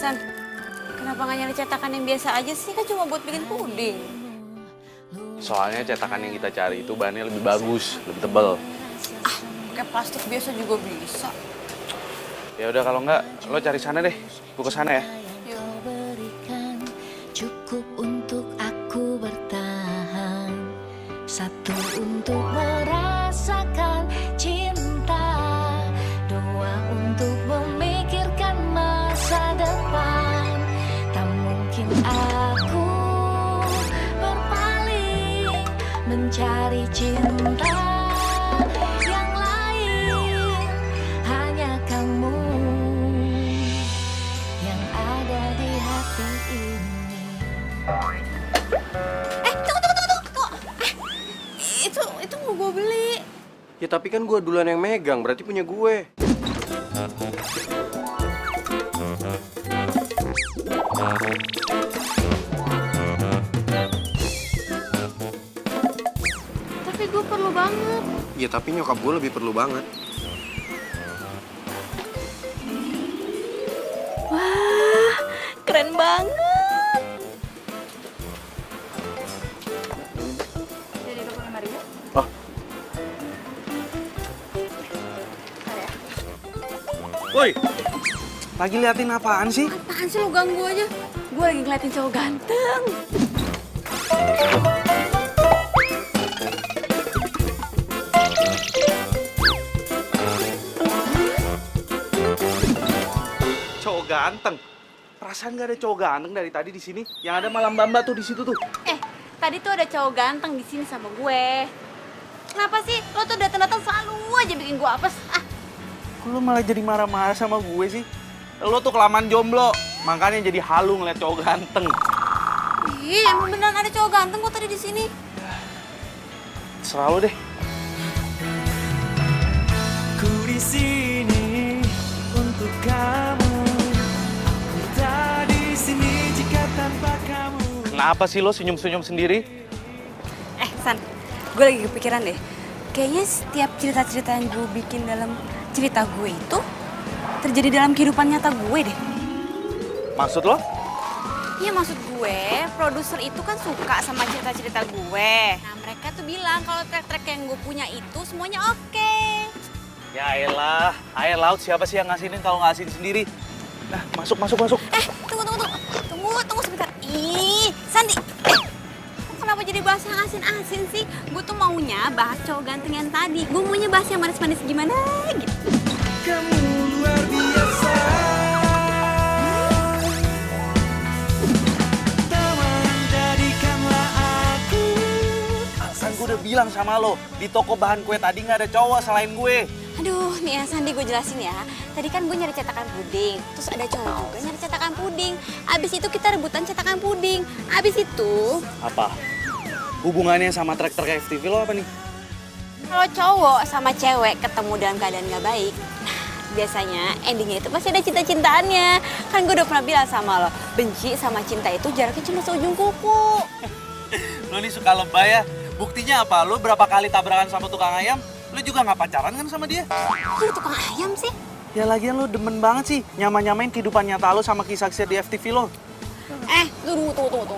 San, kenapa nggak nyari cetakan yang biasa aja sih? Kan cuma buat bikin puding. Soalnya cetakan yang kita cari itu bahannya lebih bagus, lebih tebal. Ah, kayak plastik biasa juga bisa. Ya udah kalau enggak, lo cari sana deh. Gue ke sana ya. Kau berikan cukup untuk aku bertahan, satu untuk merasakan cinta, dua untuk memikirkan masa depan. Tak mungkin aku berpaling mencari cinta yang lain, hanya kamu yang ada di hati ini. Tunggu. Itu mau gue beli. Ya tapi kan gue duluan yang megang, berarti punya gue. Tapi gue perlu banget. Ya tapi nyokap gue lebih perlu banget. Wah, keren banget. Jadi 25.000? Oh, woi, lagi liatin apaan sih? Apaan sih lo ganggu aja? Gue lagi ngeliatin cowok ganteng. Cowok ganteng. Perasaan gak ada cowok ganteng dari tadi di sini. Yang ada malam Bamba tuh di situ tuh. Tadi tuh ada cowok ganteng di sini sama gue. Kenapa sih? Lo tuh datang-datang selalu aja bikin gue apes. Ah, Kok lo malah jadi marah-marah sama gue sih? Lo tuh kelamaan jomblo. Makanya jadi halu ngeliat cowok ganteng. ih, emang beneran ada cowok ganteng kok tadi di sini. Serah lo deh. Ku di sini untuk kamu. Aku tak di sini jika tanpa kamu. Kenapa sih lo senyum-senyum sendiri? San, gue lagi kepikiran deh. Kayaknya setiap cerita-cerita yang gue bikin dalam cerita gue itu terjadi dalam kehidupan nyata gue deh. Maksud lo? Iya, maksud gue, produser itu kan suka sama cerita-cerita gue. Nah, mereka tuh bilang kalau track-track yang gue punya itu semuanya oke. Ya elah, air laut siapa sih yang ngasinin kalau ngasihin sendiri? Nah, masuk. Tunggu sebentar. Ih, Sandi. Kok kenapa jadi bahas yang asin-asin sih? Gue tuh maunya bahas cowok ganteng yang tadi. Gue maunya bahas yang manis-manis gimana gitu. Kamu luar biasa. Teman, jadikanlah aku. Kan gue udah bilang sama lo, di toko bahan kue tadi nggak ada cowok selain gue. Aduh, nih ya Sandi, gue jelasin ya. Tadi kan gue nyari cetakan puding, terus ada cowok juga nyari cetakan puding. Abis itu kita rebutan cetakan puding. Abis itu, Apa? Hubungannya sama track-track FTV lo apa nih? kalau cowok sama cewek ketemu dalam keadaan gak baik, nah biasanya endingnya itu pasti ada cinta-cintaannya. Kan gue udah pernah bilang sama lo, benci sama cinta itu jaraknya cuma seujung kuku. Lo nih suka lebay ya. Buktinya apa? Lo berapa kali tabrakan sama tukang ayam? Lo juga nggak pacaran kan sama dia? Kok lu tukang ayam sih? Ya lagian lo demen banget sih nyamain kehidupan nyata lo sama kisah-kisah di FTV lo. Tunggu.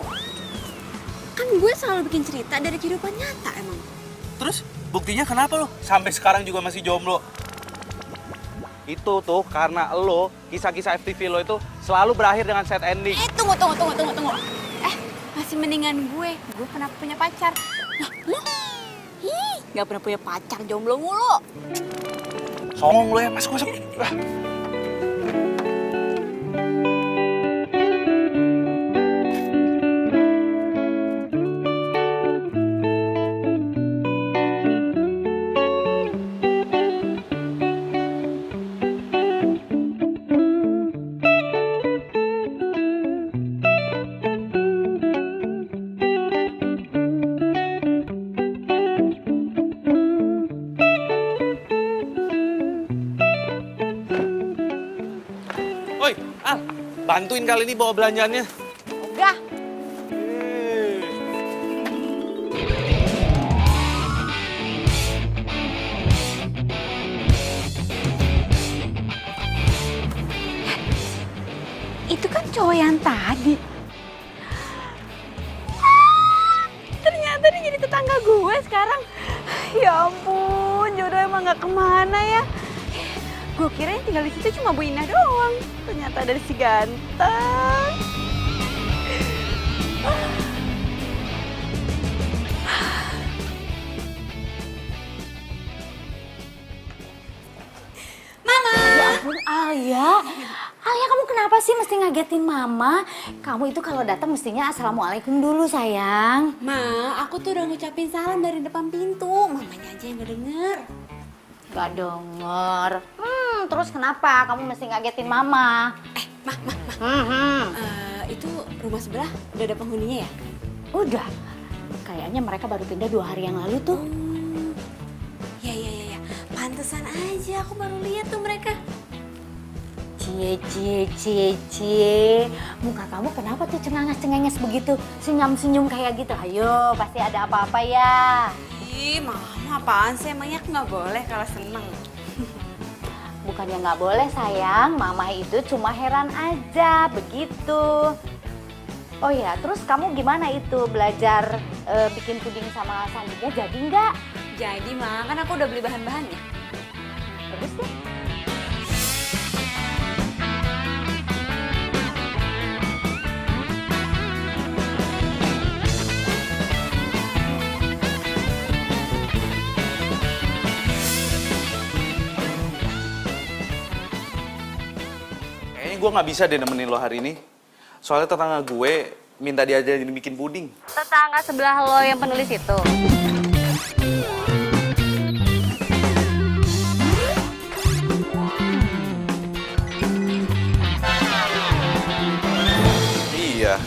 Kan gue selalu bikin cerita dari kehidupan nyata emang. Terus buktinya kenapa lo sampai sekarang juga masih jomblo? Itu tuh karena lo, kisah-kisah FTV lo itu selalu berakhir dengan sad ending. Tunggu. Masih mendingan gue pernah punya pacar. Nah, lo? Gak pernah punya pacar, jomblo mulu. Songong lo ya, masuk. Woi, Al, bantuin kali ini bawa belanjaannya. Ogah. Itu kan cowok yang tadi. Ternyata dia jadi tetangga gue sekarang. Ya ampun, jodoh emang gak kemana ya. Gue kira yang tinggal di situ cuma Bu Indah doang. Ternyata ada si ganteng. Ya ampun, Alia. Alia, kamu kenapa sih mesti ngagetin Mama? Kamu itu kalau datang mestinya assalamualaikum dulu, sayang. Ma, aku tuh udah ngucapin salam dari depan pintu. Mamanya aja yang gak denger. Gak denger. Terus kenapa kamu mesti ngagetin Mama? Itu rumah sebelah udah ada penghuninya ya? Udah. Kayaknya mereka baru pindah 2 hari yang lalu tuh. Ya. Pantesan aja aku baru lihat tuh mereka. Cie. Muka kamu kenapa tuh cengenges begitu? Senyum-senyum kayak gitu. Ayo, pasti ada apa-apa ya. Ih, Mama apaan sih? Emangnya aku nggak boleh kalau seneng? Bukannya nggak boleh, sayang. Mama itu cuma heran aja, begitu. Oh ya, terus kamu gimana itu belajar bikin puding sama Sandinya, jadi nggak? Jadi, Ma, kan aku udah beli bahan-bahannya. Bagus deh. Kayaknya gue nggak bisa deh nemenin lo hari ini. Soalnya tetangga gue minta diajarin bikin puding. Tetangga sebelah lo yang penulis itu. Iya.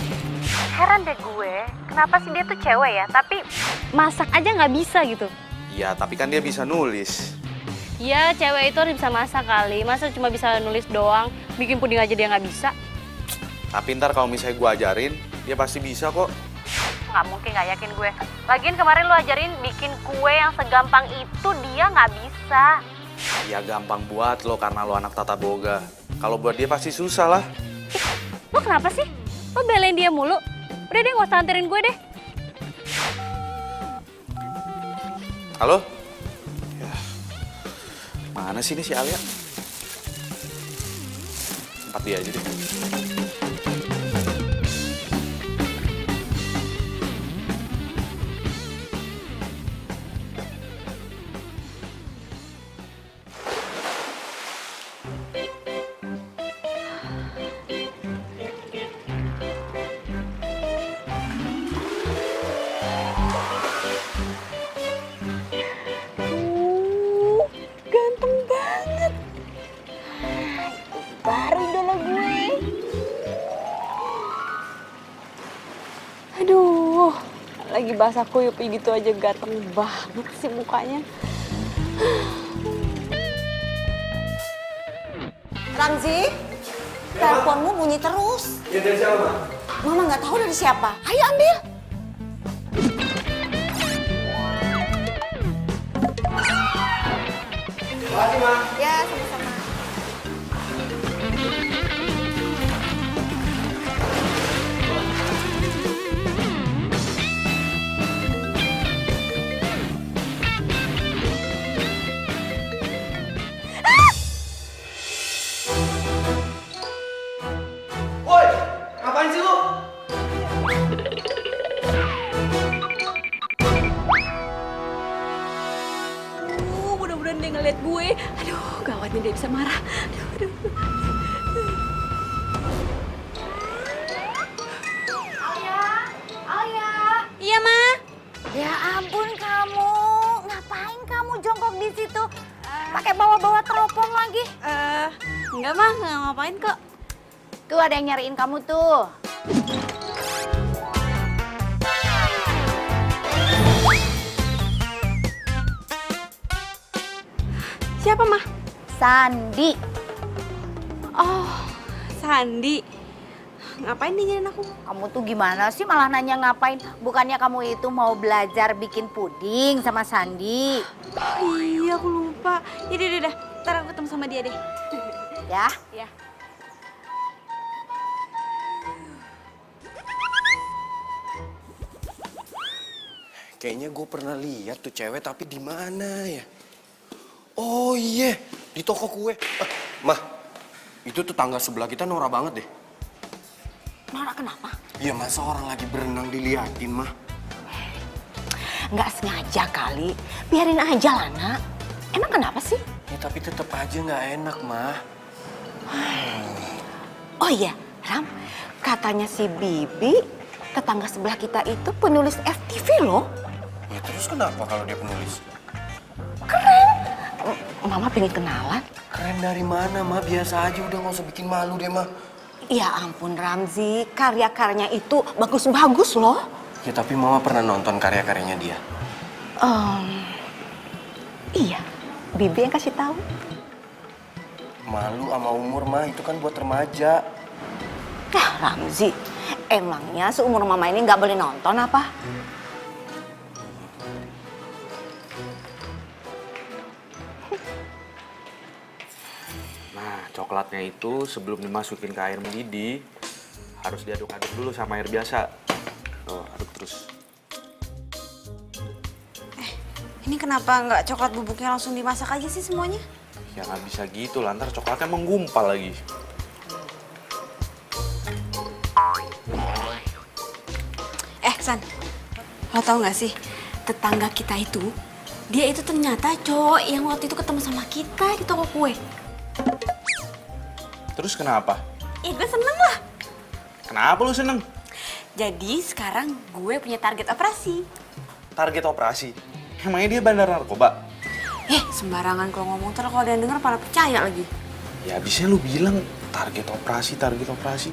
Heran deh gue, kenapa sih dia tuh cewek ya, tapi masak aja nggak bisa gitu. Iya, tapi kan dia bisa nulis. Iya, cewek itu harus bisa masak kali. Masa cuma bisa nulis doang, bikin puding aja dia nggak bisa? Tapi ntar kalau misalnya gue ajarin, dia pasti bisa kok. Nggak mungkin, nggak yakin gue. Lagian kemarin lo ajarin bikin kue yang segampang itu, dia nggak bisa. Ya gampang buat lo karena lo anak tata boga. Kalau buat dia pasti susah lah. Lo kenapa sih? Lo belain dia mulu? Udah deh, nggak usah anterin gue deh. Halo? Ya. Mana sih ini si Alia? Tempat dia aja deh. Ganteng banget. Baru idola gue. Aduh, lagi basah kuyup gitu aja ganteng banget sih mukanya. Ramzi, teleponmu bunyi terus. Ya dari siapa, Ma? Mama nggak tahu dari siapa. Ayo ambil. Makasih, Ma. Ya, sama-sama. Woi, ngapain sih lu? Mudah-mudahan dia ngeliat gue. Aduh, gawat nih dia bisa marah. Aduh. Alia. Iya, Ma. Ya ampun kamu, ngapain kamu jongkok di situ? Pakai bawa-bawa teropong lagi. Enggak, Ma. Nggak ngapain kok. Tuh ada yang nyariin kamu tuh. Siapa, Ma? Sandi. Oh, Sandi. Ngapain dia nyariin aku? Kamu tuh gimana sih malah nanya ngapain? Bukannya kamu itu mau belajar bikin puding sama Sandi? Oh, iya, aku lupa. Yaudah. Ntar aku ketemu sama dia deh. Ya? Ya. Kayaknya gue pernah lihat tuh cewek, tapi di mana ya? Oh iya, di toko kue. Mah, itu tuh tangga sebelah kita norak banget deh. Norak kenapa? Ya masa orang lagi berenang diliatin, mah. Nggak sengaja kali. Biarin aja lah, Nak. Emang kenapa sih? Ya tapi tetap aja nggak enak, mah. Oh iya, Ram. Katanya si Bibi, tetangga sebelah kita itu penulis FTV loh. Ya terus kenapa kalau dia penulis? Mama pengen kenalan. Keren dari mana, mah? Biasa aja, udah nggak usah bikin malu deh, mah. Ya ampun Ramzi, karya-karyanya itu bagus-bagus loh. Ya tapi mama pernah nonton karya-karyanya dia. Iya, Bibi yang kasih tahu. Malu sama umur, mah. Itu kan buat remaja. Ramzi, emangnya seumur mama ini nggak boleh nonton apa? Nah, coklatnya itu sebelum dimasukin ke air mendidih harus diaduk-aduk dulu sama air biasa. Tuh, aduk terus. Ini kenapa nggak coklat bubuknya langsung dimasak aja sih semuanya? Ya nggak bisa gitu, lantar coklatnya menggumpal lagi. San, lo tau nggak sih tetangga kita itu, dia itu ternyata cowok yang waktu itu ketemu sama kita di toko kue. Terus kenapa? Gue seneng lah. Kenapa lu seneng? Jadi sekarang gue punya target operasi. Target operasi? Emangnya dia bandar narkoba? Sembarangan kalau ngomong, terus kalau ada yang denger pada percaya lagi. Ya abisnya lu bilang target operasi, target operasi.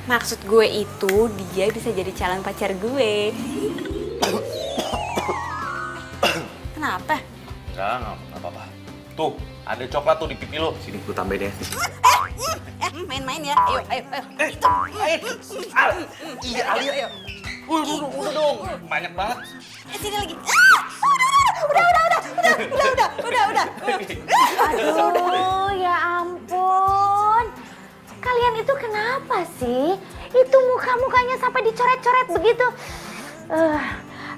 Maksud gue itu dia bisa jadi calon pacar gue. Kenapa? Enggak apa-apa. Tuh, ada coklat tuh di pipi lo. Sini gue tambahin ya. Main-main ya. Ayo. Iya, Alia. Udah dong. Banyak banget. Sini lagi. Udah. Aduh, ya ampun. Kalian itu kenapa sih? Itu muka-mukanya sampai dicoret-coret begitu.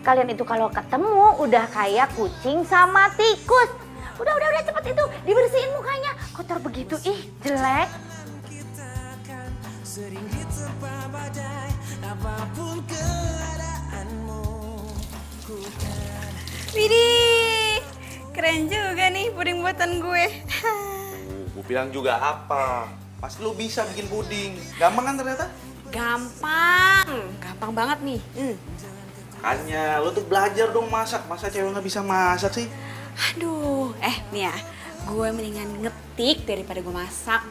Kalian itu kalau ketemu udah kayak kucing sama tikus. Udah cepet itu dibersihin mukanya. Kotor begitu, ih jelek. Sering diterpa badai, apapun keadaanmu. Widih, keren juga nih puding buatan gue. Gue bilang juga apa? Pasti lo bisa bikin puding. Gampang kan ternyata? Gampang banget nih. Makanya lo tuh belajar dong masak. Masa cewek nggak bisa masak sih? Aduh, nih ya, gue mendingan ngetik daripada gue masak.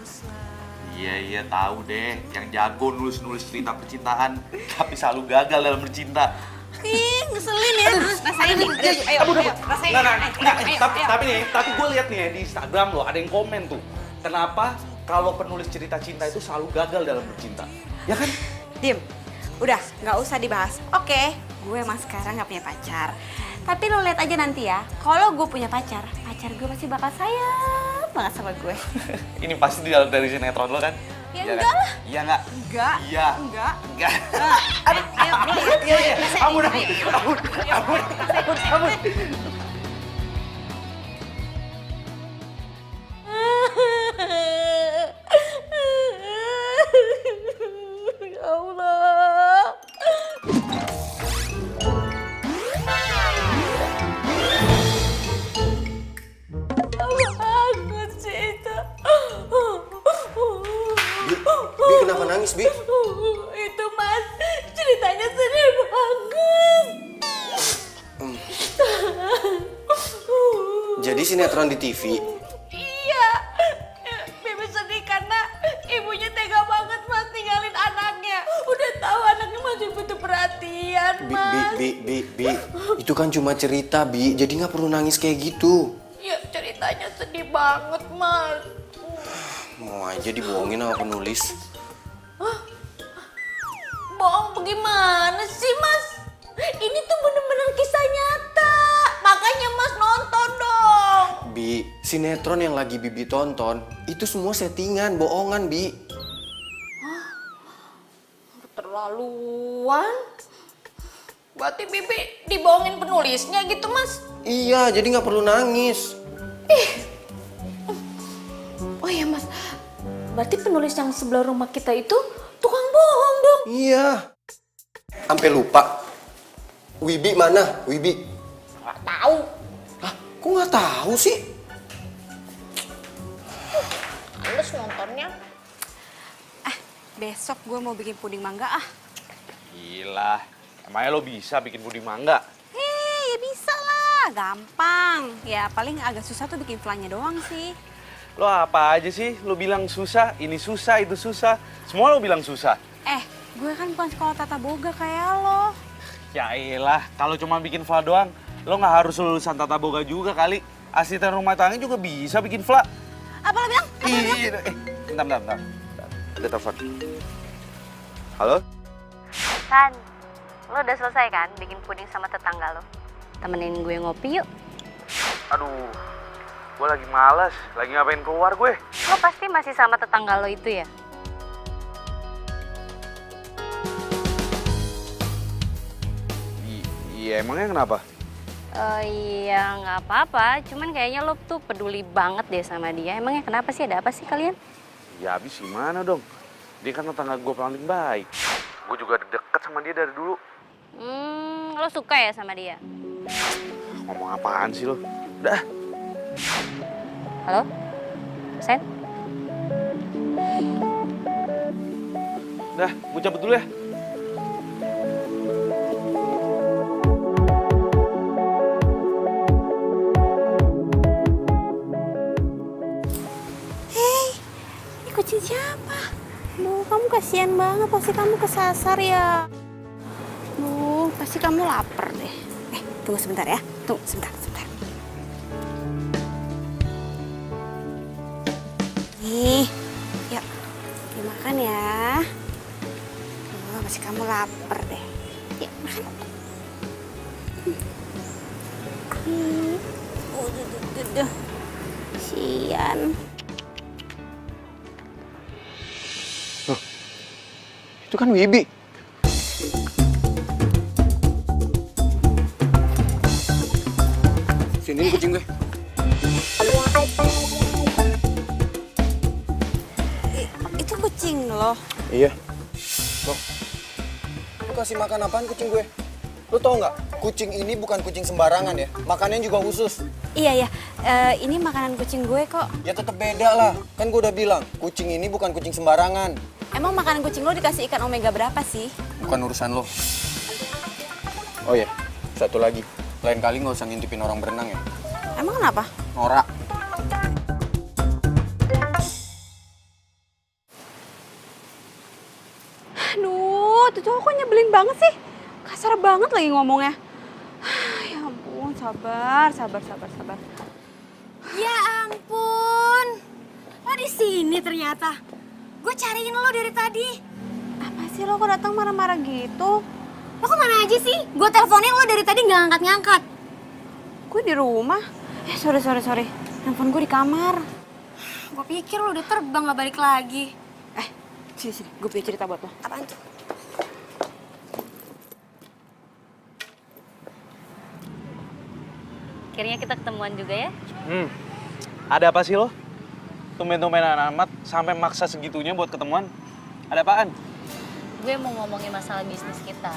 Iya tahu deh. Yang jago nulis cerita percintaan, tapi selalu gagal dalam bercinta. Ih, ngeselin ya. Rasain nih. Ayo, rasain. Tapi gue lihat nih ya di Instagram lo ada yang komen tuh. Kenapa kalau penulis cerita cinta itu selalu gagal dalam bercinta? Ya kan? Dim, udah nggak usah dibahas. Oke, gue emang sekarang nggak punya pacar. Tapi lo lihat aja nanti ya, kalau gue punya pacar gue pasti bakal sayang banget sama gue. Ini pasti dari sinetron lo kan? Ya Iya enggak kan? lah. Iya nggak? Enggak. Iya. Enggak. Enggak. Ayo, Iya. Ampun. Ya Allah. Bangun sih itu. Bi, kenapa nangis, Bi? Itu Mas, ceritanya sedih banget. Jadi sinetron di TV. Iya, Bibi sedih karena ibunya tega banget Mas tinggalin anaknya. Udah tahu anaknya masih butuh perhatian, Mas. Bi, itu kan cuma cerita, Bi. Jadi nggak perlu nangis kayak gitu. Ya ceritanya sedih banget, Mas. Mau aja dibohongin sama penulis. Bohong bagaimana sih, Mas? Ini tuh bener-bener kisah nyata. Makanya Mas nonton dong. Bi, sinetron yang lagi Bibi tonton, itu semua settingan, bohongan, Bi. Keterlaluan. Berarti Bibi dibohongin penulisnya gitu, Mas? Iya, jadi nggak perlu nangis. Oh iya, Mas. Berarti penulis yang sebelah rumah kita itu tukang bohong dong. Iya. Sampai lupa. Wibi mana? Wibi. Nggak tahu. Hah, kok nggak tahu sih? Males nontonnya. Besok gue mau bikin puding mangga ah. Gila, emangnya lo bisa bikin puding mangga? Ya bisa lah, gampang. Ya paling agak susah tuh bikin flannya doang sih. Lo apa aja sih? Lo bilang susah, ini susah, itu susah. Semua lo bilang susah. Gue kan bukan sekolah tata boga kayak lo. Ya elah, kalau cuma bikin fla doang, lo nggak harus lulusan tata boga juga kali. Asisten rumah tangga juga bisa bikin fla. Apa lo bilang? Iya, bentar. Ada telepon. Halo? San, lo udah selesai kan bikin puding sama tetangga lo? Temenin gue ngopi yuk. Aduh, gue lagi malas, lagi ngapain keluar gue. Lo pasti masih sama tetangga lo itu ya? Iya, emangnya kenapa? Iya nggak apa-apa, cuman kayaknya lo tuh peduli banget deh sama dia. Emangnya kenapa sih, ada apa sih kalian? Ya habis gimana dong? Dia kan tetangga gue paling baik. Gue juga deket sama dia dari dulu. Lo suka ya sama dia? Ngomong apaan sih lo? Udah. Halo? Sen? Udah, gue cabut dulu ya. Kucing siapa? Duh, kamu kasihan banget, pasti kamu kesasar ya. Duh, pasti kamu lapar deh. Tunggu sebentar ya. Tunggu sebentar. Nih, yuk. Dimakan ya. Duh, pasti kamu lapar deh. Yuk, makan. Duh. Sian. Itu kan Wibi. Sini kucing gue. Itu kucing loh. Iya. Loh, lu kasih makan apaan kucing gue? Lu tau nggak? Kucing ini bukan kucing sembarangan ya. Makannya juga khusus. Iya. Ini makanan kucing gue kok. Ya tetap beda lah. Kan gue udah bilang, kucing ini bukan kucing sembarangan. Emang makanan kucing lo dikasih ikan omega berapa sih? Bukan urusan lo. Oh iya, satu lagi. Lain kali nggak usah ngintipin orang berenang ya. Emang kenapa? Norak. Aduh, tuh cowok kok nyebelin banget sih. Kasar banget lagi ngomongnya. Ya ampun, sabar. Ya ampun. Lo di sini ternyata. Gue cariin lo dari tadi. Apa sih lo kok datang marah-marah gitu? Lo kemana aja sih? Gue teleponin lo dari tadi nggak angkat-ngangkat. Gue di rumah. Sorry. Handphone gue di kamar. Gue pikir lo udah terbang nggak balik lagi. Sini. Gue punya cerita buat lo. Apaan tuh? Akhirnya kita ketemuan juga ya? Ada apa sih lo? Tumben-tumbenan amat sampai maksa segitunya buat ketemuan. Ada apaan? Gue mau ngomongin masalah bisnis kita.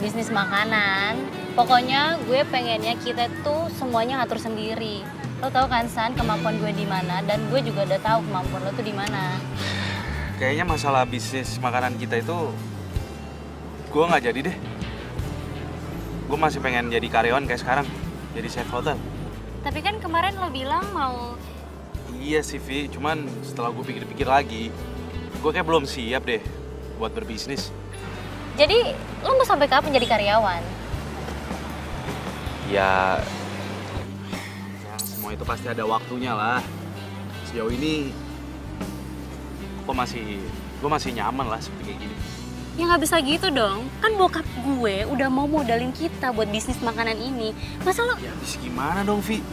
Bisnis makanan. Pokoknya gue pengennya kita tuh semuanya ngatur sendiri. Lo tau kan San kemampuan gue di mana, dan gue juga udah tahu kemampuan lo tuh di mana. Kayaknya masalah bisnis makanan kita itu gue nggak jadi deh. Gue masih pengen jadi karyawan kayak sekarang, jadi chef hotel. Tapi kan kemarin lo bilang mau... Iya sih Vi, cuman setelah gue pikir-pikir lagi, gue kayak belum siap deh buat berbisnis. Jadi lo mau sampai kapan jadi karyawan? Ya semua itu pasti ada waktunya lah. Sejauh ini gue masih nyaman lah seperti kayak gini. Ya nggak bisa gitu dong. Kan bokap gue udah mau modalin kita buat bisnis makanan ini. Masa lo... Ya habis gimana dong Vi?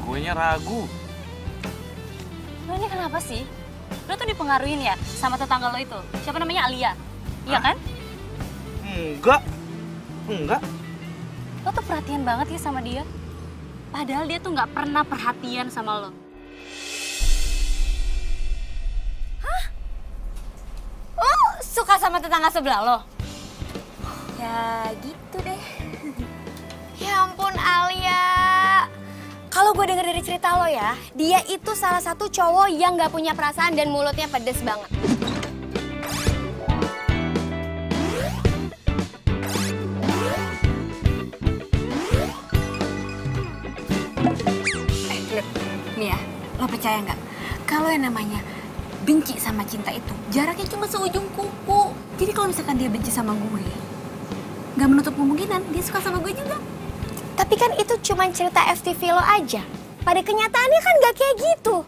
Guenya ragu. Lo ini kenapa sih? Lo tuh dipengaruhin ya sama tetangga lo itu? Siapa namanya, Alia? Iya kan? Enggak. Enggak. Lo tuh perhatian banget ya sama dia. Padahal dia tuh nggak pernah perhatian sama lo. Lo suka sama tetangga sebelah lo? Ya gitu deh. Ya ampun Alia. Kalau gue denger dari cerita lo ya, dia itu salah satu cowok yang gak punya perasaan dan mulutnya pedes banget. Lip, nih ya, lo percaya nggak? Kalau yang namanya benci sama cinta itu jaraknya cuma seujung kuku. Jadi kalau misalkan dia benci sama gue, nggak menutup kemungkinan dia suka sama gue juga. Tapi kan itu cuma cerita FTV lo aja. Pada kenyataannya kan gak kayak gitu.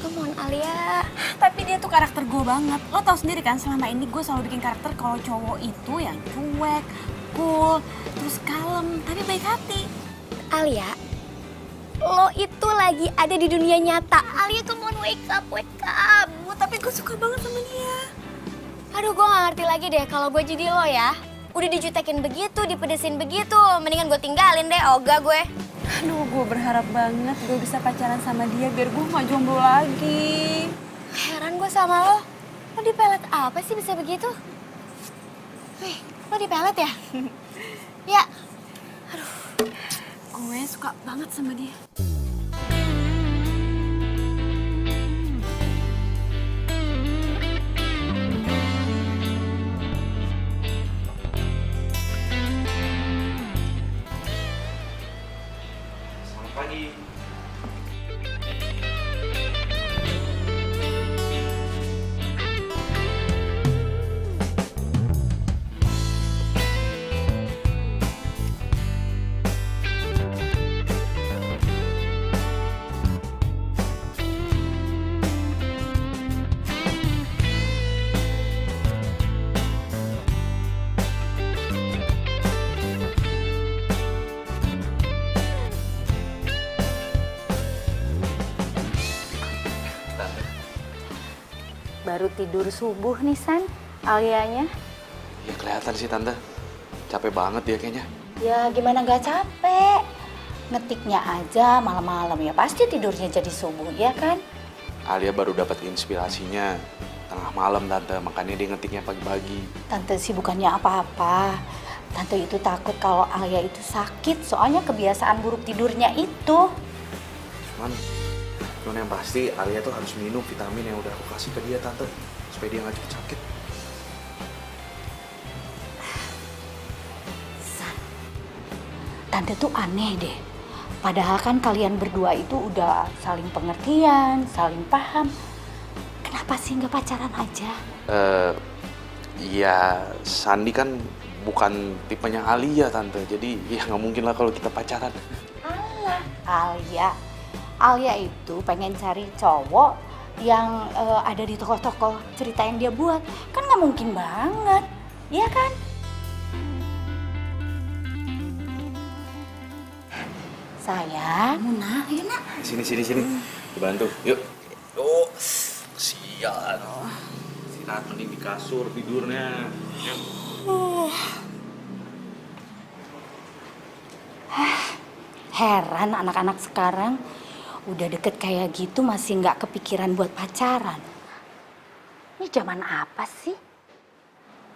Come on Alia. Tapi dia tuh karakter gue banget. Lo tau sendiri kan selama ini gue selalu bikin karakter kalau cowok itu yang cuek, cool, terus kalem, tapi baik hati. Alia, lo itu lagi ada di dunia nyata. Alia, come on, wake up, wake up. Tapi gue suka banget sama dia. Aduh, gue gak ngerti lagi deh kalau gue jadi lo ya. Udah dijutekin begitu, dipedesin begitu. Mendingan gue tinggalin deh, ogah gue. Aduh, gue berharap banget gue bisa pacaran sama dia biar gue gak jomblo lagi. Heran gue sama lo. Lo dipelet apa sih bisa begitu? Wih, lo dipelet ya? Ya. Aduh, Gue suka banget sama dia. Selamat pagi. Baru tidur subuh nih San, Alianya. Ya kelihatan sih Tante. Capek banget dia kayaknya. Ya gimana gak capek? Ngetiknya aja malam-malam ya pasti tidurnya jadi subuh, ya kan? Alia baru dapat inspirasinya tengah malam Tante, makanya dia ngetiknya pagi-pagi. Tante sih bukannya apa-apa. Tante itu takut kalau Alia itu sakit, soalnya kebiasaan buruk tidurnya itu. Cuman yang pasti Alia tuh harus minum vitamin yang udah aku kasih ke dia Tante, supaya dia nggak cepet sakit. San, Tante tuh aneh deh. Padahal kan kalian berdua itu udah saling pengertian, saling paham. Kenapa sih nggak pacaran aja? Ya Sandi kan bukan tipenya Alia Tante, jadi ya nggak mungkin lah kalau kita pacaran. Alia. Alia itu pengen cari cowok yang ada di tokoh-tokoh cerita yang dia buat. Kan nggak mungkin banget, iya kan? Sayang, Muna, ayo nak. Sini. Dibantu, yuk. Oh, sial. Istirahat mending di kasur tidurnya. Yuk. Heran anak-anak sekarang udah deket kayak gitu masih nggak kepikiran buat pacaran. Ini zaman apa sih?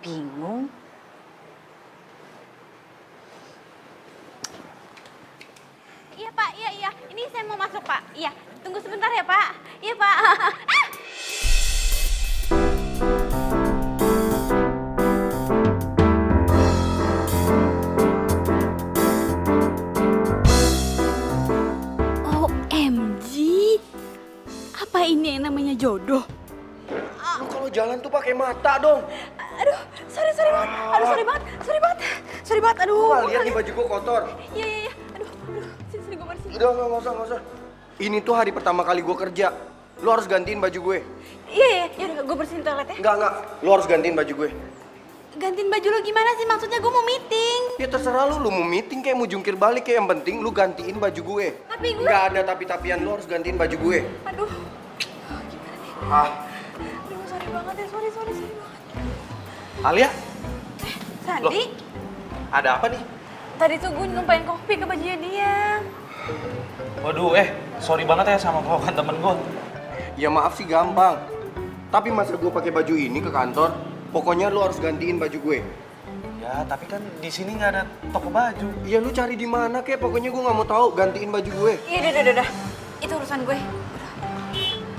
Bingung. Iya Pak, iya. Ini saya mau masuk Pak. Iya, tunggu sebentar ya Pak. Iya Pak. OMG, apa ini yang namanya jodoh? Lu kalau jalan tuh pakai mata dong. Aduh, sorry banget. Aduh, sorry banget. Aduh. Lu nggak lihat nih baju gua kotor. Iya. Aduh. Sini gue bersihin. Udah nggak usah. Ini tuh hari pertama kali gua kerja. Lu harus gantiin baju gue. Iya. Yaudah, gue bersihin toilet ya. Enggak. Lu harus gantiin baju gue. Gantiin baju lo gimana sih? Maksudnya gue mau meeting. Ya terserah lu mau meeting kayak mau jungkir balik kayak yang penting lu gantiin baju gue. Tapi gue... Nggak ada tapi-tapian, lu harus gantiin baju gue. Aduh. Gimana nih? Ah, Aduh, sorry banget ya. Sorry banget. Alia, Sandi? Ada apa nih? Tadi tuh gue numpain kopi ke bajunya dia. Waduh, sorry banget ya sama kau kan temen gue. Ya maaf sih gampang. Tapi masa gue pakai baju ini ke kantor? Pokoknya lu harus gantiin baju gue. Ya, tapi kan di sini nggak ada toko baju. Ya lu cari di mana kek? Pokoknya gue nggak mau tahu. Gantiin baju gue. Iya, udah. Itu urusan gue.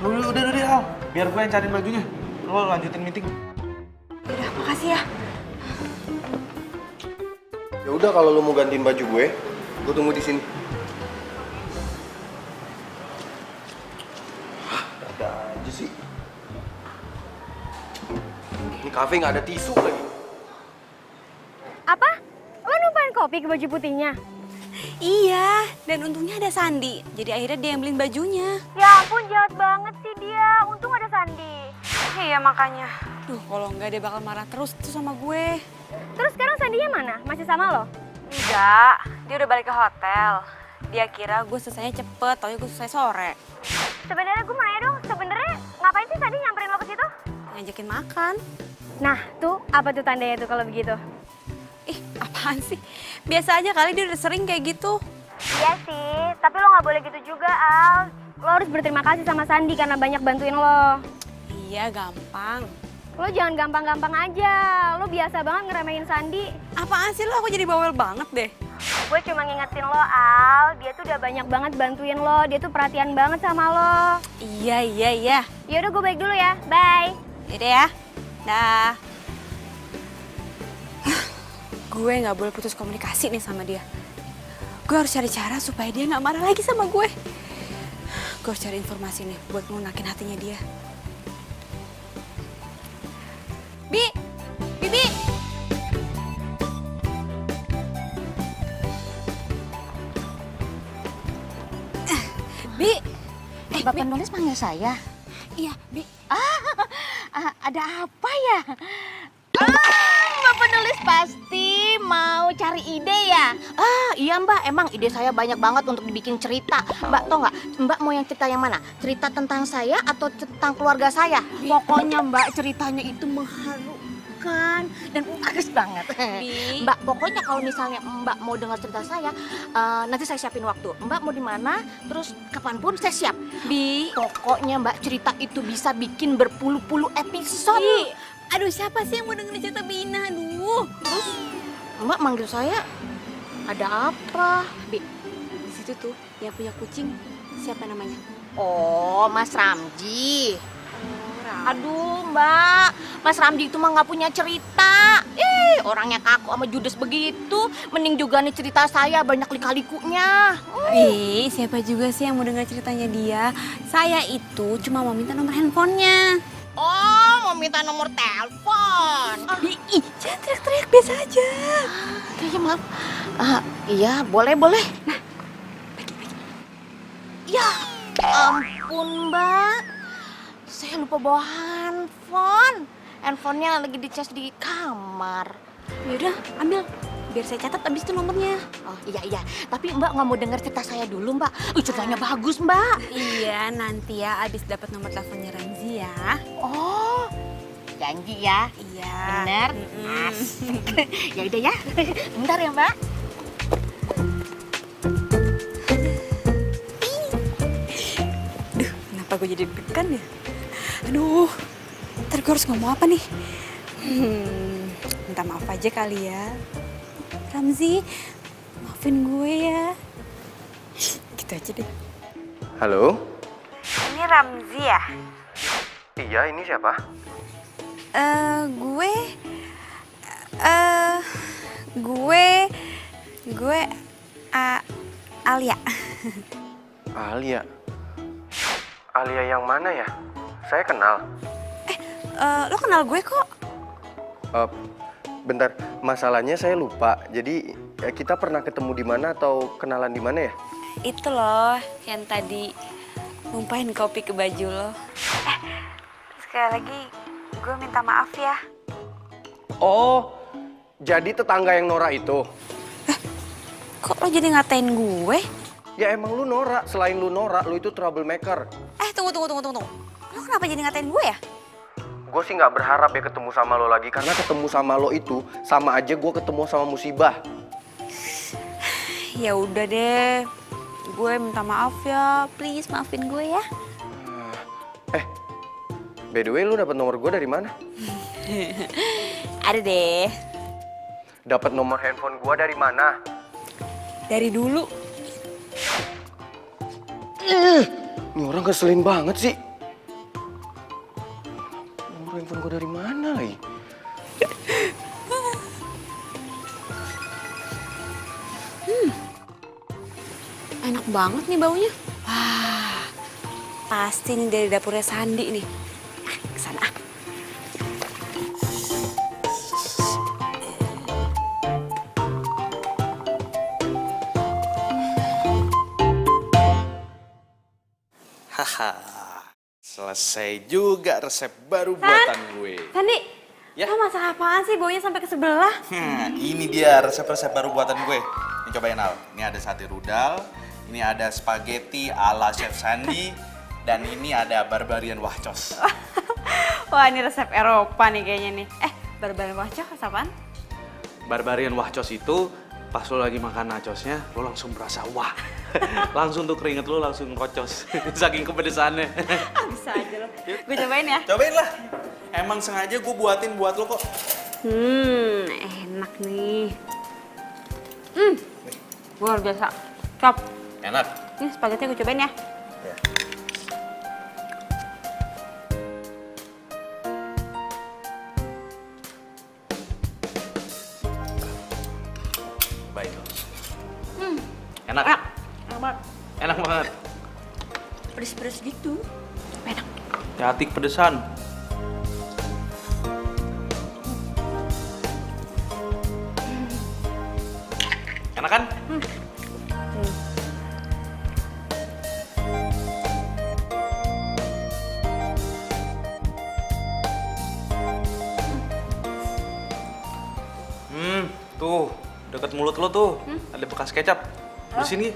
Udah, Al. Biar gue yang cariin bajunya. Lo lanjutin meeting. Udah, makasih ya. Ya udah kalau lu mau gantiin baju gue tunggu di sini. Ada aja sih. Ini kafe nggak ada tisu lagi. Apa? Lo numpain kopi ke baju putihnya? Iya, dan untungnya ada Sandi. Jadi akhirnya dia yang beliin bajunya. Ya ampun, jahat banget sih dia. Untung ada Sandi. Iya, makanya. Duh, kalau enggak dia bakal marah terus tuh sama gue. Terus sekarang Sandinya mana? Masih sama lo? Enggak, dia udah balik ke hotel. Dia kira gue selesainya cepet, taunya gue selesai sore. Sebenarnya gue mau nanya dong, sebenarnya ngapain sih Sandi nyamperin lo ke situ? Ngajakin makan. Nah, tuh apa tuh tandanya tuh kalau begitu? Ih, apaan sih? Biasa aja kali dia udah sering kayak gitu. Iya sih, tapi lo nggak boleh gitu juga, Al. Lo harus berterima kasih sama Sandi karena banyak bantuin lo. Iya, gampang. Lo jangan gampang-gampang aja. Lo biasa banget ngeremehin Sandi. Apaan sih lo? Aku jadi bawel banget deh. Gue cuma ngingetin lo, Al. Dia tuh udah banyak banget bantuin lo. Dia tuh perhatian banget sama lo. Iya. Yaudah, gue balik dulu ya. Bye. Yaudah ya. Dah. Gue nggak boleh putus komunikasi nih sama dia. Gue harus cari cara supaya dia nggak marah lagi sama gue. Gue harus cari informasi nih buat ngelunakin hatinya dia. Bibi. Bi. Mbak penulis panggil saya. Iya, Bi. Ada apa ya? Mbak penulis pasti mau cari ide ya? Iya Mbak, emang ide saya banyak banget untuk dibikin cerita. Mbak tau nggak? Mbak mau yang cerita yang mana? Cerita tentang saya atau tentang keluarga saya? Pokoknya Mbak ceritanya itu mengharukan dan bagus banget. Bi. Mbak, pokoknya kalau misalnya Mbak mau dengar cerita saya, nanti saya siapin waktu. Mbak mau di mana? Terus kapanpun saya siap. Bi. Pokoknya Mbak cerita itu bisa bikin berpuluh-puluh episode. Bi. Aduh, siapa sih yang mau dengerin cerita Bina? Aduh. Terus Mbak manggil saya, ada apa? Bi. Di situ tuh yang punya kucing, siapa namanya? Oh, Mas Ramji. Aduh Mbak, Mas Ramji itu mah nggak punya cerita. Orangnya kaku sama judes begitu. Mending juga nih cerita saya banyak lika-likunya. Bi, siapa juga sih yang mau dengar ceritanya dia? Saya itu cuma mau minta nomor handphonenya. Oh, mau minta nomor telepon. Bi, jangan teriak-teriak, biasa aja. Iya maaf. Iya, boleh. Nah, bagi. Ya ampun Mbak, saya lupa bawa handphone. Handphonenya lagi dicas di kamar. Yaudah, ambil. Biar saya catat abis itu nomornya. Oh iya. Tapi Mbak nggak mau dengar cerita saya dulu Mbak. Ceritanya bagus Mbak. Iya, nanti ya abis dapat nomor teleponnya Ramzi ya. Oh, janji ya. Iya. Bener. Ya udah ya. Bentar ya Mbak. Duh, kenapa gue jadi deg-degan ya? Aduh, ntar gue harus ngomong apa nih? Minta maaf aja kali ya. Ramzi, maafin gue ya. Gitu aja deh. Halo? Ini Ramzi ya? Iya, ini siapa? Gue Alia. Alia. Alia yang mana ya? Saya kenal. Lo kenal gue kok? Bentar, masalahnya saya lupa. Jadi kita pernah ketemu di mana atau kenalan di mana ya? Itu loh yang tadi numpahin kopi ke baju lo. Sekali lagi gue minta maaf ya. Oh, jadi tetangga yang Nora itu? Kok lo jadi ngatain gue? Ya emang lu Nora, selain lu Nora, lu itu troublemaker. Tunggu. Lo kenapa jadi ngatain gue ya? gue sih nggak berharap ya ketemu sama lo lagi. Karena ketemu sama lo itu sama aja gue ketemu sama musibah. Ya udah deh, gue minta maaf ya, please maafin gue ya. By the way, lu dapat nomor gue dari mana? Ada deh, Dapat nomor handphone gue dari mana? dari dulu. Ini orang keselin banget sih. Nomor handphone gue dari mana lagi? Enak banget nih baunya. Wah, pasti nih dari dapurnya Sandi nih. Kesana ah. Haha, selesai juga resep baru buatan gue. Sandi, Ya? lo masak apaan sih baunya sampai ke sebelah? Ini dia resep-resep baru buatan gue. Ini cobain Al. Ini ada sate rudal, ini ada spaghetti ala Chef Sandi, dan ini ada barbarian wahcos. Wah ini resep Eropa nih kayaknya nih. Barbarian wahcos apaan? Barbarian wahcos itu pas lo lagi makan nachosnya, lo langsung berasa wah. Langsung tuh keringet lo langsung kocos. Saking kepedesannya. Bisa aja lo. Gue cobain ya. Cobain lah. Emang sengaja gue buatin buat lo kok. Enak nih. Luar biasa. Cop. Enak. Ini spaghetti gue cobain ya. Ya. Baik. Enak. Enak. Enak banget. Enak banget. Pedes-pedes gitu. Enak. Hati pedesan. Enak kan? Tuh, deket mulut lo tuh, ada bekas kecap. Bersihin Gi.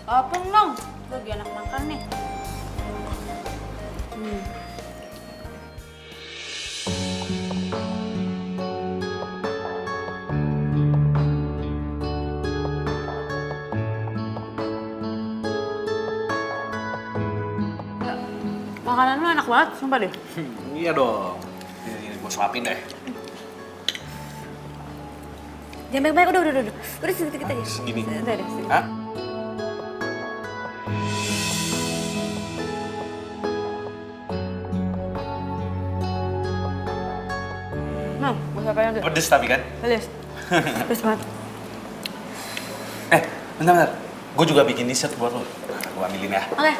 Apa dong? Gue lagi enak makan nih. Makanan lu enak banget, sumpah deh. Iya dong. Ini gue suapin deh. Jangan banyak-banyak, udah. Udah sedikit aja. Segini. Udah, sedikit. Hah? Nah, gue siapain aja. Pedes tapi kan? Pedes. Pedes banget. Bentar. Gue juga bikin dessert buat lo. Nah, gue ambilin ya. Oke.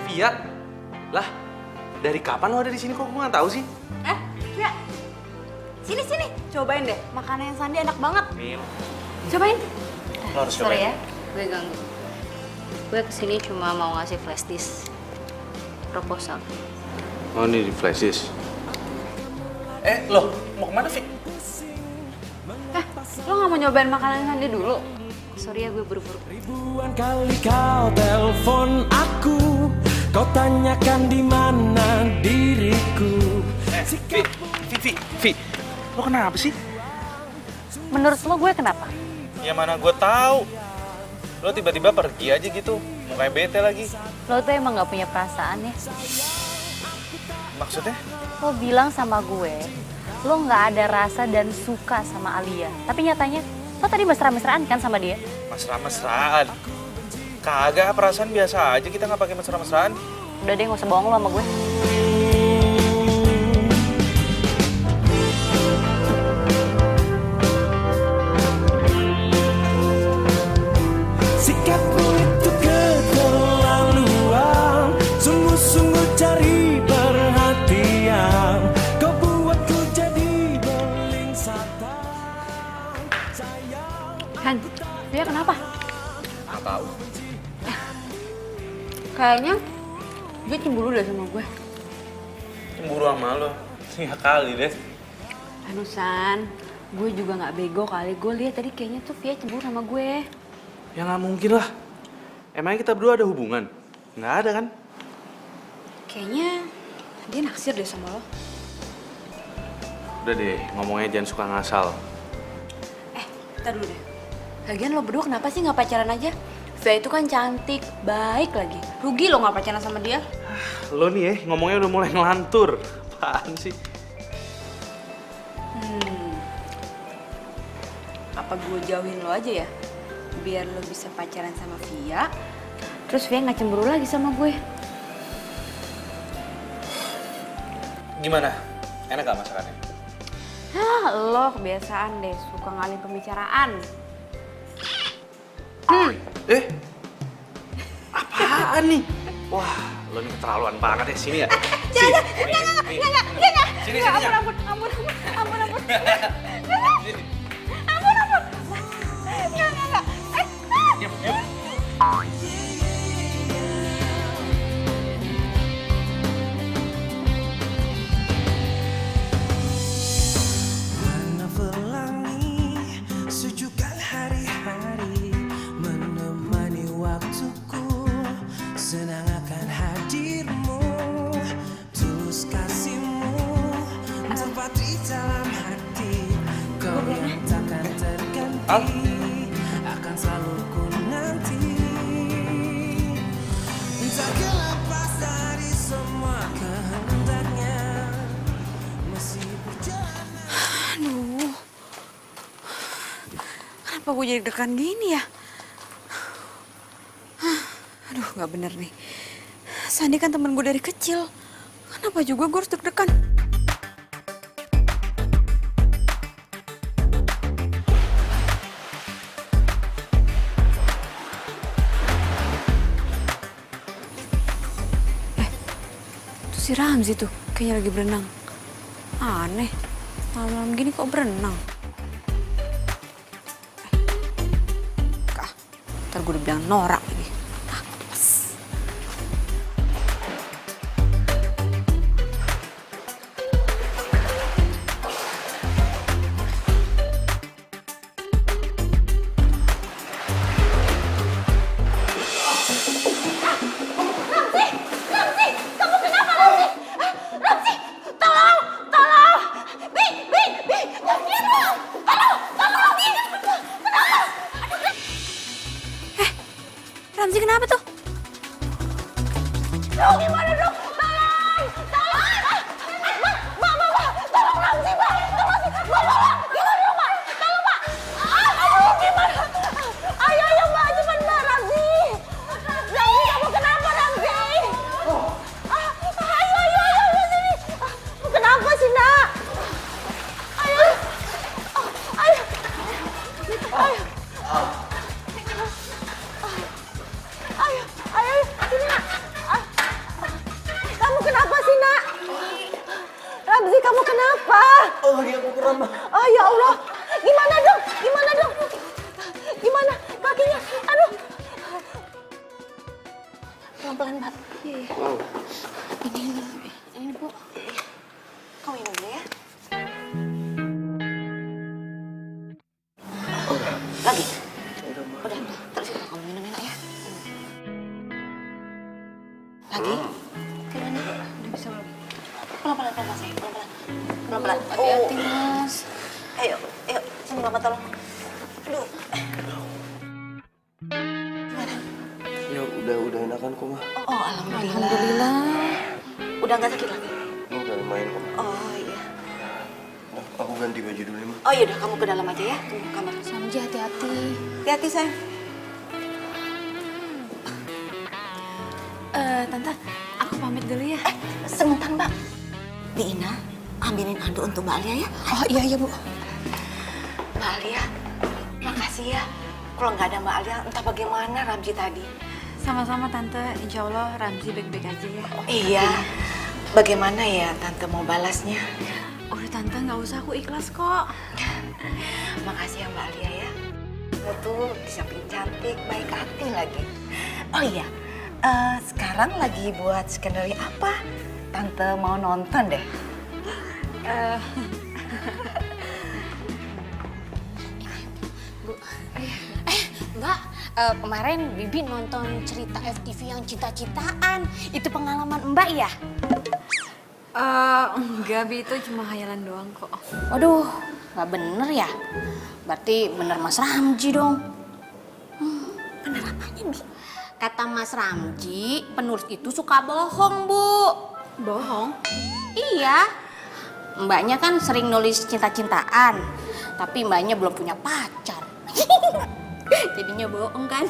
Via? Lah, dari kapan lo ada di sini kok gue nggak tahu sih? Ya. Sini. Cobain deh. Makanan yang Sandi enak banget. Nih, Cobain. lo harus Sorry cobain. ya, gue ganggu. Gue kesini cuma mau ngasih flash disk proposal. Oh, ini di flash disk. Lo mau kemana, Vi? Lo gak mau nyobain makanan Sandi dulu? Sorry ya, gue buru-buru. Ribuan kali kau telepon aku, kau tanyakan di mana diriku. Vi, lo kenapa sih? Menurut lo gue kenapa? Ya mana gue tahu. Lo tiba-tiba pergi aja gitu, mukanya bete lagi. Lo tuh emang gak punya perasaan ya? Maksudnya? Lo bilang sama gue, lo gak ada rasa dan suka sama Alia. Tapi nyatanya, lo tadi mesra-mesraan kan sama dia? Mesra-mesraan? Kagak, perasaan biasa aja, kita nggak pakai mesra-mesraan. Udah deh, gak usah bohong lo sama gue. Sikapmu itu keterlaluan, sungguh-sungguh cari perhatian. Kau buatku jadi beling satan. Han, dia kenapa? Nggak tahu. Kayaknya dia cemburu deh sama gue. Cemburu sama lo? Ya kali deh. Anusan, gue juga nggak bego kali. Gue lihat tadi kayaknya tuh Via cemburu sama gue. Ya nggak mungkin lah. Emangnya kita berdua ada hubungan? Nggak ada kan? Kayaknya dia naksir deh sama lo. Udah deh, ngomongnya jangan suka ngasal. Ntar dulu deh. Lagian lo berdua kenapa sih nggak pacaran aja? Via itu kan cantik, baik lagi. Rugi lo nggak pacaran sama dia. Lo nih ya, ngomongnya udah mulai ngelantur. Apaan sih? Apa gue jauhin lo aja ya? Biar lo bisa pacaran sama Via. Terus Via nggak cemburu lagi sama gue. Gimana? Enak gak masakannya? Lo kebiasaan deh, suka ngalih pembicaraan. Apaan nih? Wah, lo ini keterlaluan banget ya. Sini ya. Sini. Ampun. Mana pelangi sejukkan hari-hari menemani waktuku, senang akan hadirmu, tulus kasihmu tempat di dalam hati, kau yang takkan terganti, akan selalu ku nanti, tak lepas dari semua kehendaknya, masih berjalan. Aduh, kenapa gue jadi deg-degan gini ya? Aduh, nggak bener nih. Sandi kan temen gue dari kecil. Kenapa juga gue harus deg-degan? Itu si Ramzi tuh, kayaknya lagi berenang. Aneh. Malam-malam gini kok berenang? Kak, ntar gue udah bilang norak lagi. Apes. Ramzi kenapa tuh? Dong, gimana dong? Tolong! Tolong Ramzi, Mbak! Tolong, gimana dong, Mbak? Tolong, Mbak! Aduh, gimana? Ayo, Mbak, cepat, Mbak, Ramzi! Ramzi, kamu kenapa, Ramzi? Ayo, sini! Kenapa sih, Nak? Ayo! Ayo, sini, Nak. Kamu kenapa sih, Nak? Ramzi, kamu kenapa? Oh, lagi aku kram, Ma. Oh, ya Allah. Gimana dong? Gimana? Kakinya? Aduh. Pelan-pelan, Mbak. Iya. Ini, Bu. Kamu minum dulu ya. Lagi? Udah. Terus itu kamu minum enak ya. Lagi? Gimana? Udah bisa belum? Pelan-pelan, sayang. Pelan-pelan. Hati-hati, Mas. Ayo. Sini Mama tolong. Aduh. Ya udah enakan kok, Ma. Oh, alhamdulillah. Udah nggak sakit lagi? Udah main kok, Ma. Oh, iya. Aku ganti baju dulu ya, Ma. Oh, yaudah kamu ke dalam aja ya. Ke kamar. Samji hati-hati. Hati-hati, sayang. Tante, aku pamit dulu ya. Sebentar, Mbak. Di Ina, ambilin handuk untuk Mbak Alia ya. Oh, iya, Bu. Mbak Alia, makasih ya. Kalau nggak ada Mbak Alia, entah bagaimana Ramzi tadi. Sama-sama, Tante. Insya Allah Ramzi baik-baik aja ya. Oh, iya. Bagaimana ya Tante mau balasnya? Udah, Tante, nggak usah. Aku ikhlas kok. Makasih ya Mbak Alia ya. Kamu tuh di samping cantik, baik hati lagi. Oh iya, sekarang lagi buat skenario apa? Tante mau nonton deh. Bu, Mbak, Kemarin Bibi nonton cerita FTV yang cinta-cintaan. Itu pengalaman Mbak ya? Enggak, Bi, itu cuma khayalan doang kok. Waduh, nggak bener ya? Berarti bener Mas Ramji dong. Bener apanya, Bi? Kata Mas Ramji, penulis itu suka bohong, Bu. Bohong? Iya. Mbaknya kan sering nulis cinta-cintaan, tapi mbaknya belum punya pacar. Jadinya bohong kan?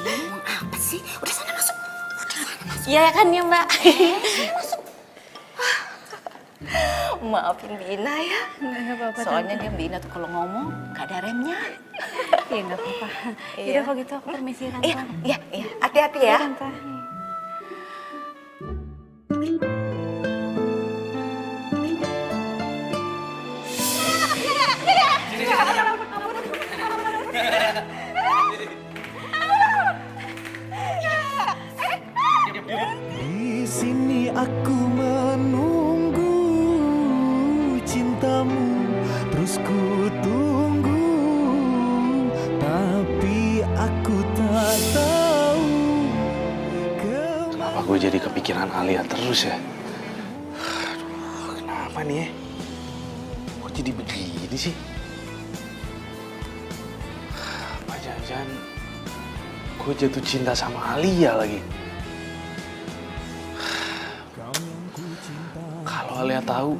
Bingung apa sih? Udah sana masuk. Iya kan ya, Mbak? Masuk. Maafin Bina ya. Nggak apa-apa. Soalnya dia Bina tuh kalau ngomong gak ada remnya. Iya, nggak apa-apa. Iya. Yaudah kalau gitu aku permisi, Tante. Iya. Hati-hati ya. Tante. Di sini aku menunggu cintamu, terus ku tunggu, tapi aku tak tahu Kenapa gue jadi kepikiran Alia terus ya? Aduh, kenapa nih ya? Kok jadi begini sih? Apa jangan-jangan gue jatuh cinta sama Alia lagi? Kalau Alia tahu,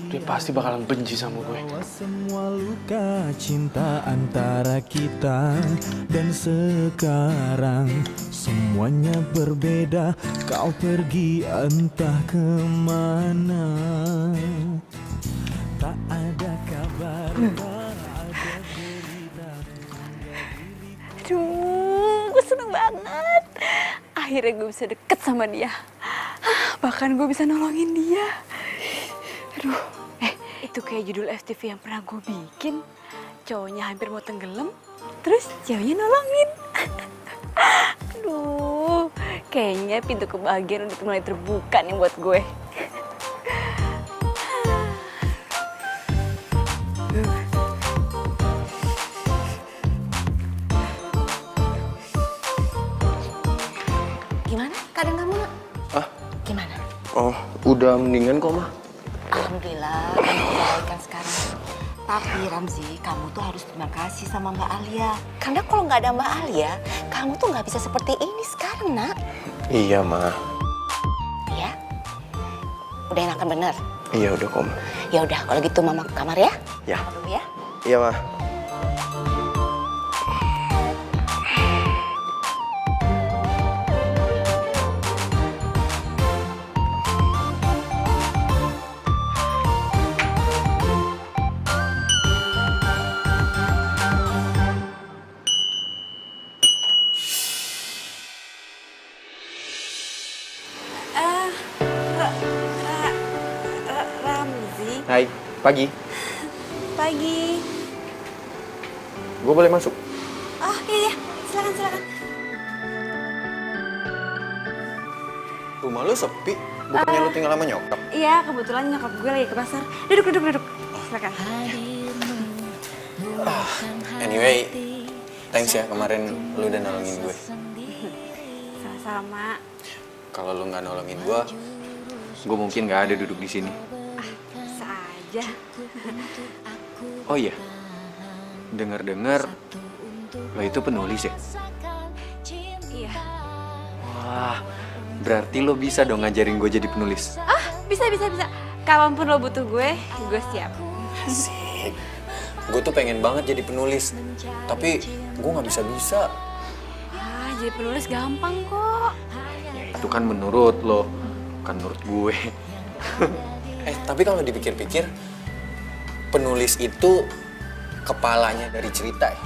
dia pasti bakalan benci sama gue. semua luka cinta antara kita, dan sekarang semuanya berbeda. Kau pergi entah kemana, tak ada kabar, tak ada berita. Aduh, gue seneng banget. Akhirnya gue bisa deket sama dia. Bahkan gue bisa nolongin dia. Aduh, itu kayak judul FTV yang pernah gue bikin. Cowoknya hampir mau tenggelam, terus ceweknya nolongin. Aduh, kayaknya pintu kebahagiaan udah mulai terbuka nih buat gue. Gimana keadaan kamu, Nak? Ah, Gimana? oh, udah mendingan kok, Mah. Alhamdulillah, kamu kebaikan sekarang. Tapi Ramzi, kamu tuh harus terima kasih sama Mbak Alia. Karena kalau nggak ada Mbak Alia, kamu tuh nggak bisa seperti ini sekarang, Nak. Iya, Mah. Ya? Udah enakan bener? Iya, udah kok, Mah. Ya udah, kalau gitu Mama ke kamar ya. Ya. Mama dulu ya. Iya, Mah. Ramzi, Hai, pagi. pagi. Gue boleh masuk? Oh iya, silakan. Rumah lu sepi? Bukannya lu tinggal sama nyokap? Iya, kebetulan nyokap gue lagi ke pasar. Duduk. Silakan. Anyway, thanks ya kemarin lu udah nolongin gue. Sama-sama. Kalau lu nggak nolongin gue mungkin nggak ada duduk di sini. Bisa aja. Oh iya, dengar-dengar lo itu penulis ya? Iya. Wah, berarti lo bisa dong ngajarin gue jadi penulis. Bisa. Kapanpun lo butuh gue siap. Asik. Gue tuh pengen banget jadi penulis, tapi gue nggak bisa. Jadi penulis gampang kok. Ya itu kan menurut lo, bukan menurut gue. Tapi kalau dipikir-pikir, penulis itu kepalanya dari cerita ya?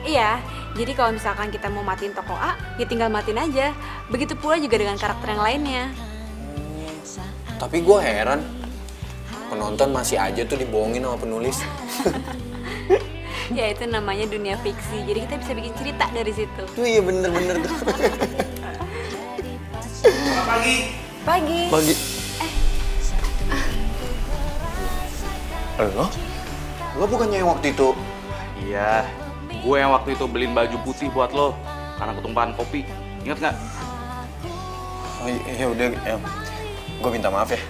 Iya, jadi kalau misalkan kita mau matiin tokoh A, ya tinggal matiin aja. Begitu pula juga dengan karakter yang lainnya. Tapi gue heran, penonton masih aja tuh dibohongin sama penulis. Ya itu namanya dunia fiksi, jadi kita bisa bikin cerita dari situ. Tuh iya bener tuh. Pagi. Pagi. Lo bukannya yang waktu itu? Iya, Gue yang waktu itu beliin baju putih buat lo karena ketumpahan kopi. Ingat nggak? Oh iya udah, gue minta maaf ya.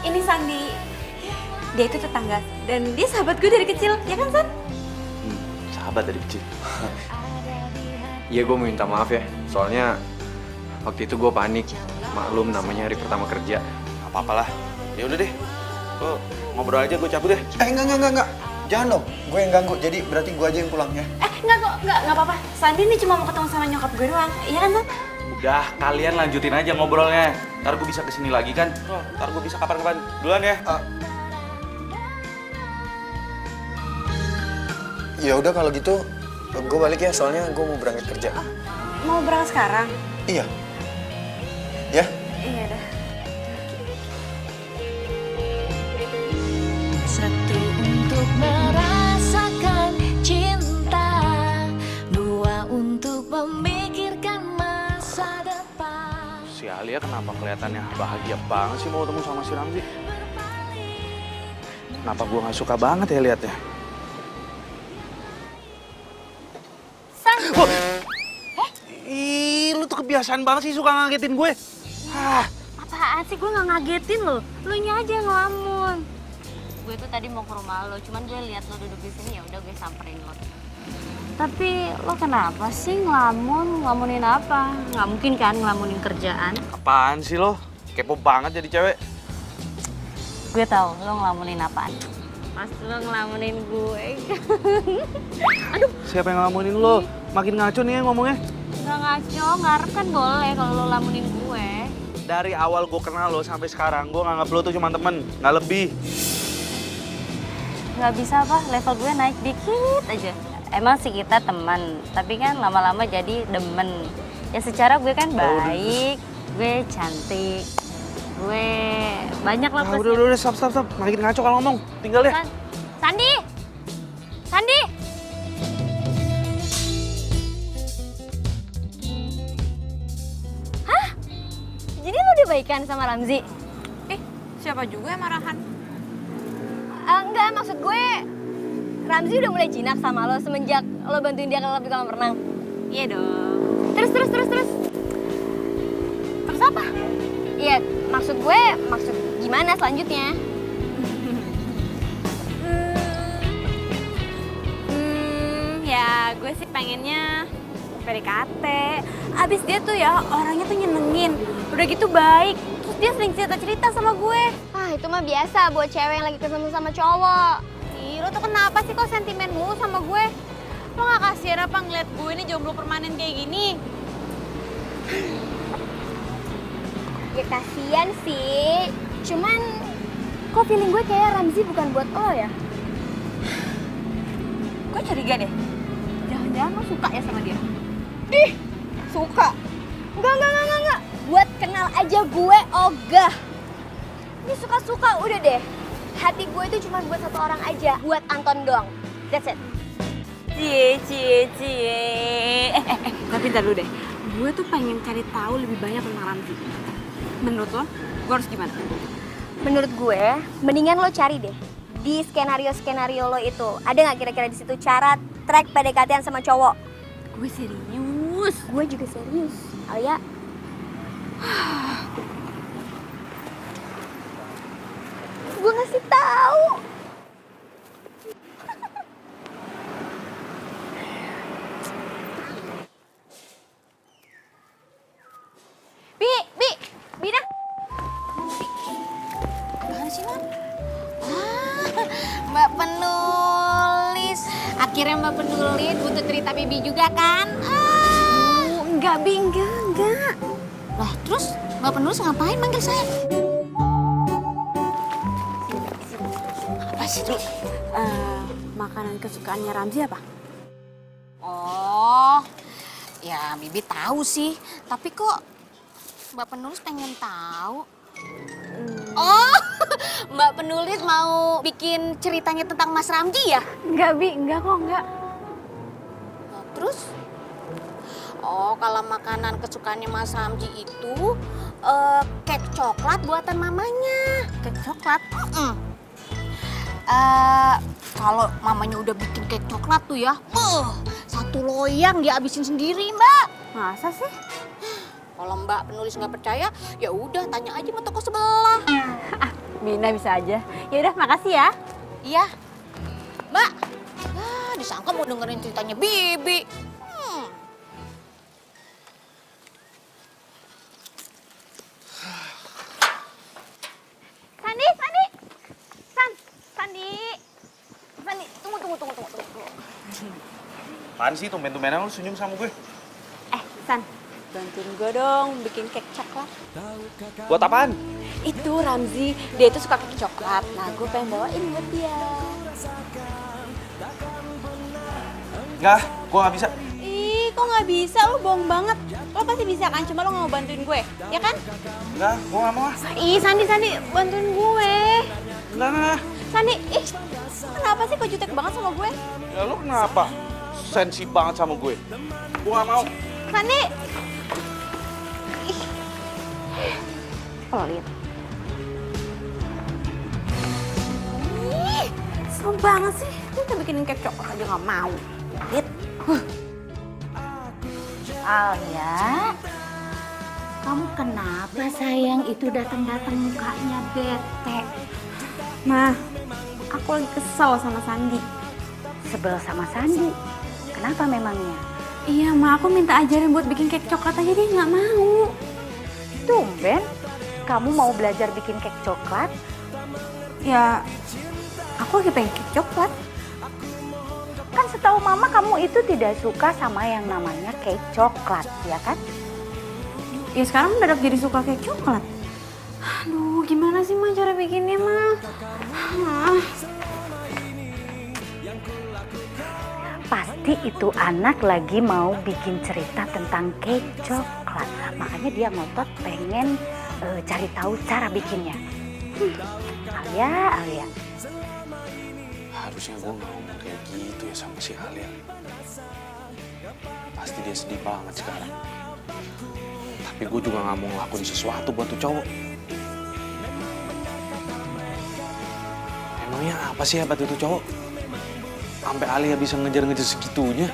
Ini Sandi. Dia itu tetangga dan dia sahabat gue dari kecil, ya kan San? Sahabat dari kecil. Iya gue mau minta maaf ya, soalnya waktu itu gue panik. Maklum namanya hari pertama kerja. Gak apa-apa lah. Ya udah deh. Lo ngobrol aja, gue cabut deh. Enggak. Jangan dong, gue yang ganggu. Jadi berarti gue aja yang pulang ya. Enggak apa-apa. Sandi ini cuma mau ketemu sama nyokap gue doang, iya kan San? Udah, kalian lanjutin aja ngobrolnya. Ntar gue bisa kesini lagi kan? Ntar gue bisa kapan-kapan. Duluan ya. Ya udah kalau gitu, gue balik ya. Soalnya gue mau berangkat kerja. Mau berangkat sekarang? Iya. Ya? Iya dah. Satu untuk merasakan cinta, dua untuk memikirkan masa depan. Si Alia kenapa kelihatannya bahagia banget sih mau ketemu sama si Ramzi? Kenapa gue gak suka banget ya liatnya? Ih, lu tuh kebiasaan banget sih suka ngagetin gue. Apaan sih, gue nggak ngagetin lo. Lu nya aja yang ngelamun. Gue tuh tadi mau ke rumah lo, cuman gue lihat lo duduk di sini, ya udah gue samperin lo. Tapi lo kenapa sih ngelamun? Ngelamunin apa? Nggak mungkin kan ngelamunin kerjaan? Apaan sih lo? Kepo banget jadi cewek. Gue tahu lo ngelamunin apaan. Pas lo ngelamunin gue. Siapa yang ngelamunin lo? Makin ngaco nih ya ngomongnya. Nggak ngaco, ngarep kan boleh kalau lo lamunin gue. Dari awal gue kenal lo sampai sekarang, gue nganggap lo tuh cuma temen, nggak lebih. Nggak bisa apa, level gue naik dikit aja. Emang sih kita teman, tapi kan lama-lama jadi demen. Ya secara gue kan baik, gue cantik, gue banyak lah plusnya. Udah, stop. Makin ngaco kalau ngomong, tinggal deh. Sandi! Hah? Jadi lo udah baikan sama Ramzi? Siapa juga yang marahan? Enggak, maksud gue Ramzi udah mulai jinak sama lo semenjak lo bantuin dia kalau di kolam renang. Iya dong. Terus. Terus apa? Iya, maksud gimana selanjutnya? Ya gue sih pengennya PDKT. Abis dia tuh ya orangnya tuh nyenengin. Udah gitu baik. Terus dia sering cerita-cerita sama gue. Ah, itu mah biasa buat cewek yang lagi ketemu sama cowok. Ih, lo tuh kenapa sih kok sentimen mulu sama gue? Lo gak kasihan apa ngeliat gue ini jomblo permanen kayak gini? Ya kasihan sih. Cuman kok feeling gue kayak Ramzi bukan buat lo ya? Gue curiga deh. Jangan-jangan lo suka ya sama dia? Ih, suka? Enggak. Buat kenal aja gue ogah. Ini suka-suka, udah deh. Hati gue itu cuma buat satu orang aja, buat Anton doang. That's it. Cie. Tapi ntar dulu deh. Gue tuh pengen cari tahu lebih banyak tentang Ramzi. Menurut lo, gue harus gimana? Menurut gue, mendingan lo cari deh. Di skenario lo itu, ada nggak kira-kira di situ cara track PDKT-an sama cowok? Gue serius. Gue juga serius. Alia. Gue ngasih tahu. Bi dah. Apaan sih, Non? Mbak penulis. Akhirnya Mbak penulis butuh cerita Bibi juga kan? Enggak, Bi, enggak. Lah, terus Mbak penulis ngapain manggil saya? Apa sih, Bi? Makanan kesukaannya Ramzi apa? Oh, ya Bibi tahu sih. Tapi kok Mbak penulis pengen tahu? Oh, Mbak penulis mau bikin ceritanya tentang Mas Ramzi ya? Enggak, Bi, enggak kok, enggak. Nah, terus? Oh, kalau makanan kesukaannya Mas Ramzi itu kek coklat buatan mamanya. Kek coklat? kalau mamanya udah bikin kek coklat tuh ya, satu loyang dia habisin sendiri, Mbak. Masa sih? Kalau Mbak penulis nggak percaya, ya udah tanya aja sama toko sebelah. Bina bisa aja. Ya udah, makasih ya. Iya. Mbak, disangka mau dengerin ceritanya Bibi. Sandi, tunggu. Apaan sih tumben-tumbenan lu senyum sama gue? San, bantuin gue dong bikin kek coklat. Buat apaan? Itu Ramzi, dia itu suka kek coklat. Nah, gue pengen bawain buat dia. Enggak, gue nggak bisa. Ih, kok nggak bisa? Lu bohong banget. Lo pasti bisa kan, cuma lo nggak mau bantuin gue, ya kan? Enggak, gue nggak mau ah. Ih, Sandi, bantuin gue. Enggak. Sandi, kenapa sih kok jutek banget sama gue? Ya lu kenapa? Sensi banget sama gue. Gue nggak mau. Sandi. Oh, lihat. Serem banget sih. Lu udah bikinin kek coklat aja nggak mau. Lihat. Alia, kamu kenapa sayang itu datang-datang mukanya bete? Ma, aku lagi kesel sama Sandi. Sebel sama Sandi? Kenapa memangnya? Iya, Ma, aku minta ajarin buat bikin kek coklat aja, dia nggak mau. Tumben, kamu mau belajar bikin kek coklat? Ya, aku lagi pengen kek coklat. Kan setahu mama kamu itu tidak suka sama yang namanya kek coklat, ya kan? Ya sekarang mendadak jadi suka kek coklat. Aduh, gimana sih Ma cara bikinnya, Ma? Pasti itu anak lagi mau bikin cerita tentang kek coklat. Makanya dia ngotot pengen cari tahu cara bikinnya. Alia. Harusnya gue gak ngomong kayak gitu ya sama si Alia. Pasti dia sedih banget sekarang. Tapi gue juga gak mau ngelakuin sesuatu buat tuh cowok. Emangnya apa sih hebat itu cowok? Sampai Alia bisa ngejar-ngejar segitunya.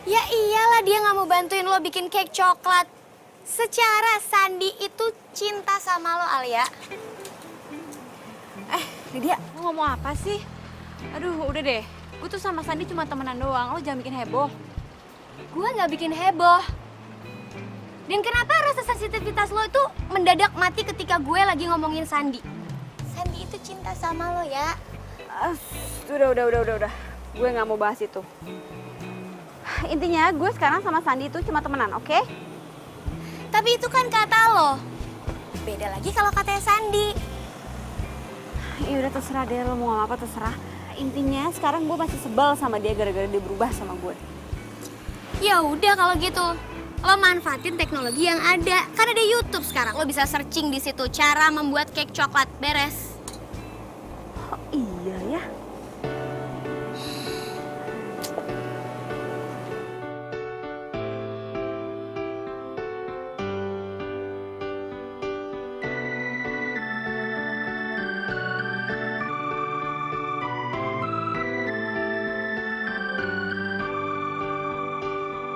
Ya iyalah dia nggak mau bantuin lo bikin kek coklat. Secara Sandi itu cinta sama lo, Alia. Lydia, lo ngomong apa sih? Aduh, udah deh. Gue tuh sama Sandi cuma temenan doang, lo jangan bikin heboh. Gue nggak bikin heboh. Dan kenapa rasa sensitivitas lo itu mendadak mati ketika gue lagi ngomongin Sandi? Sandi itu cinta sama lo ya. Udah. Gue nggak mau bahas itu. Intinya gue sekarang sama Sandi itu cuma temenan, oke? Tapi itu kan kata lo. Beda lagi kalau katanya Sandi. Ya udah terserah deh, lo mau ngomong apa terserah. Intinya sekarang gue masih sebel sama dia gara-gara dia berubah sama gue. Ya udah kalau gitu. Lo manfaatin teknologi yang ada. Kan ada YouTube sekarang. Lo bisa searching di situ cara membuat kek coklat. Beres. Oh, iya ya.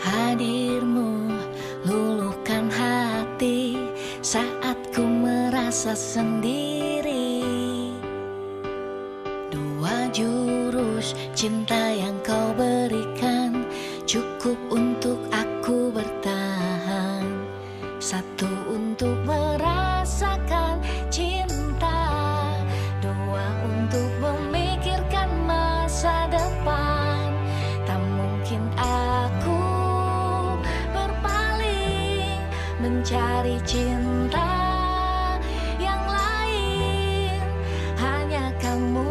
Hadirmu luluhkan hati saat ku merasa sendiri. Dua jurus cinta yang kau berikan cukup untuk aku bertahan. Satu untuk merasakan cinta, dua untuk memikirkan masa depan. Tak mungkin aku mencari cinta yang lain, hanya kamu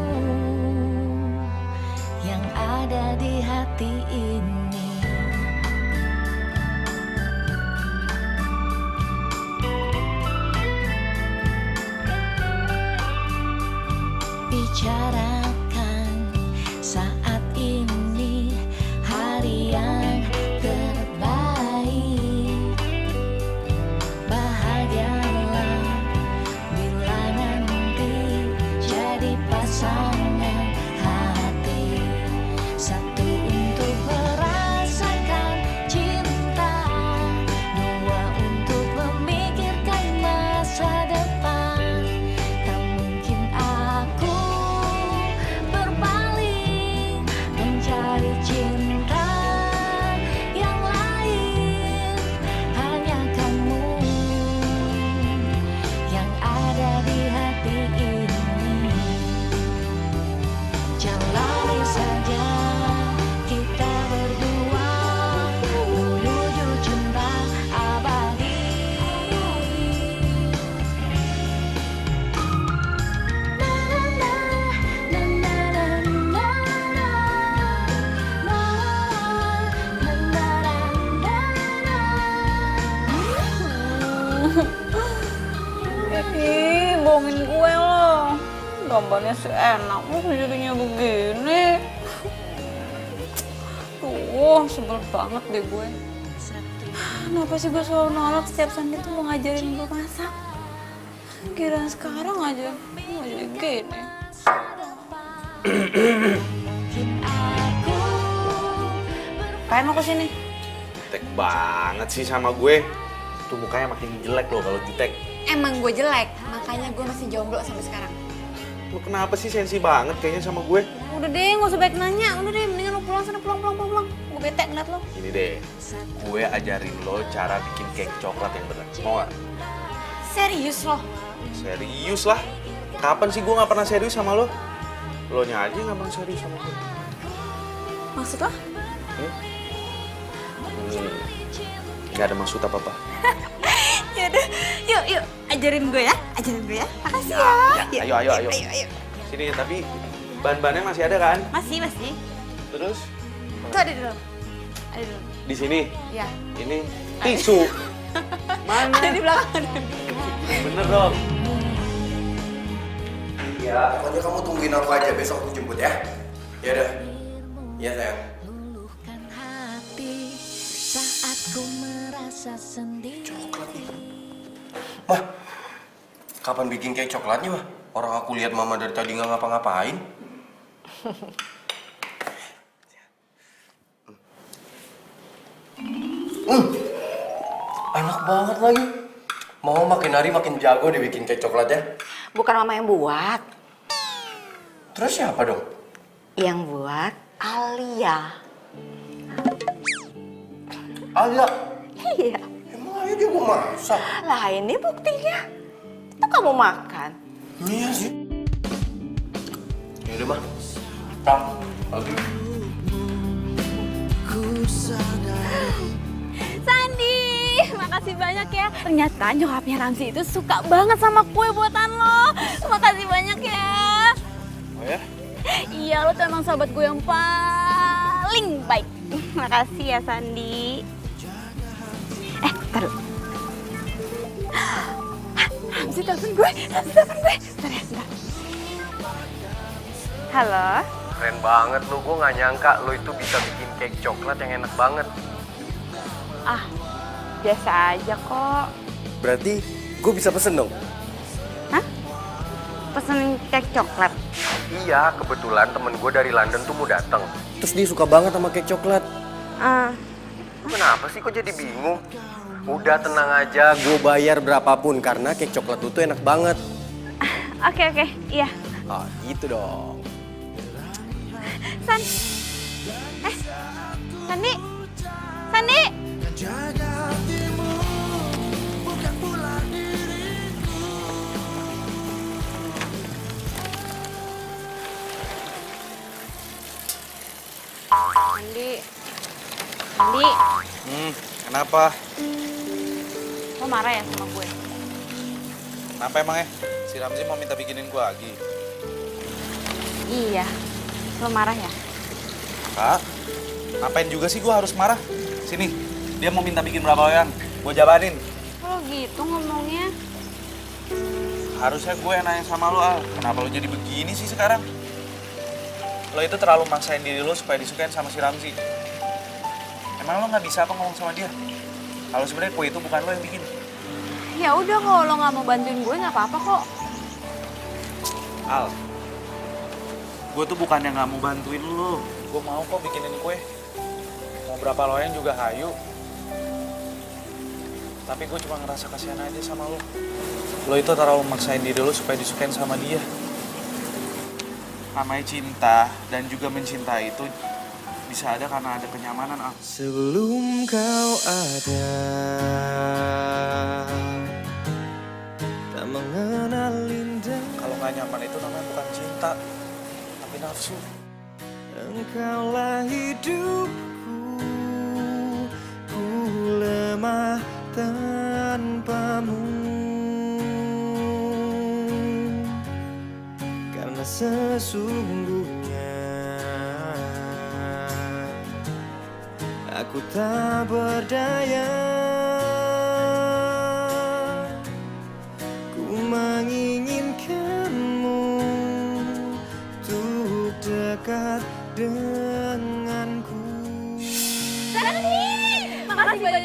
yang ada di hati ini. Bicarakan saat ini hari yang terbaik, bahagia gambarnya sih enak, masa jadinya begini. Tuh, sebel banget deh gue. Kenapa sih gue selalu nolak setiap Sandi tuh mau ngajarin gue masak? Kira sekarang aja, mau jadi gini. Kayak mau kesini? Jutek banget sih sama gue. Tuh mukanya makin jelek loh kalau jutek. Emang gue jelek, makanya gue masih jomblo sampai sekarang. Lo kenapa sih sensi banget kayaknya sama gue? Udah deh, gak usah baik nanya. Udah deh, mendingan lo pulang sana, pulang. Gue bete ngeliat lo. Ini deh, gue ajarin lo cara bikin cake coklat yang bener. Mau gak? Serius lo? Serius lah. Kapan sih gue gak pernah serius sama lo? Lo nya aja gak pernah serius sama gue. Maksud lo? Gak ada maksud apa-apa. Yaudah, yuk, ajarin gue ya. Makasih ya. Ayo. Sini, tapi bahan-bahannya masih ada kan? Masih. Terus? Tuh ada dulu. Di sini? Ya. Ini tisu. Mana? Ada di belakang. Bener dong. Iya, pokoknya kamu tungguin aku aja, besok aku jemput ya. Ya udah. Iya sayang. Luluhkan hati saat ku merasa sendiri. Coklat nih. Mah, kapan bikin kayak coklatnya, Mah? Orang aku lihat Mama dari tadi nggak ngapa-ngapain. Enak banget lagi. Mau makin hari makin jago deh bikin kayak coklatnya. Bukan Mama yang buat. Terus siapa dong? Yang buat Alia. Alia. Iya. Emang Alia jago masak? Lah ini buktinya. Itu kamu makan. Iya sih. Ya udah, Mah. Tak. Lagi. Sandi, makasih banyak ya. Ternyata nyokapnya Ramzi itu suka banget sama kue buatan lo. Makasih banyak ya. Oh ya? Iya, lo tuh emang sahabat gue yang paling baik. Makasih ya, Sandi. Taruh. Ramzi telepon gue. Bentar ya, bentar. Halo? Keren banget lu, gue gak nyangka lu itu bisa bikin cake coklat yang enak banget. Ah, biasa aja kok. Berarti gue bisa pesen dong? Hah? Pesen cake coklat? Iya, kebetulan temen gue dari London tuh mau dateng. Terus dia suka banget sama cake coklat. Kenapa sih kok jadi bingung? Udah tenang aja, gue bayar berapapun karena cake coklat lu tuh enak banget. Oke, iya. Oh, gitu dong. Sandi. Sandi. Kenapa? Lo marah ya sama gue? Kenapa emangnya? Si Ramzi mau minta bikinin gue lagi. Iya. Lo marah ya? Kak, ngapain juga sih gue harus marah? Sini, dia mau minta bikin berapa loyang, gue jabanin. Lo gitu ngomongnya. Harusnya gue yang nanya sama lo, Al. Kenapa lo jadi begini sih sekarang? Lo itu terlalu maksain diri lo supaya disukain sama si Ramzi. Emang lo nggak bisa apa ngomong sama dia? Kalau sebenarnya kue itu bukan lo yang bikin. Ya udah, kalau lo nggak mau bantuin gue nggak apa-apa kok. Al, gue tuh bukan yang nggak mau bantuin lo. Gue mau kok bikinin kue. Mau berapa loyang juga hayu. Tapi gue cuma ngerasa kasihan aja sama lo. Lo itu terlalu maksain diri lo supaya disukain sama dia. Namanya cinta dan juga mencintai itu bisa ada karena ada kenyamanan, Al. Sebelum kau ada, tak mengenal indah. Kalau nggak nyaman itu namanya bukan cinta, tapi nafsu. Engkaulah hidupku, ku lemah tanpamu. Karena sesungguhnya aku tak berdaya. Ku menginginkanmu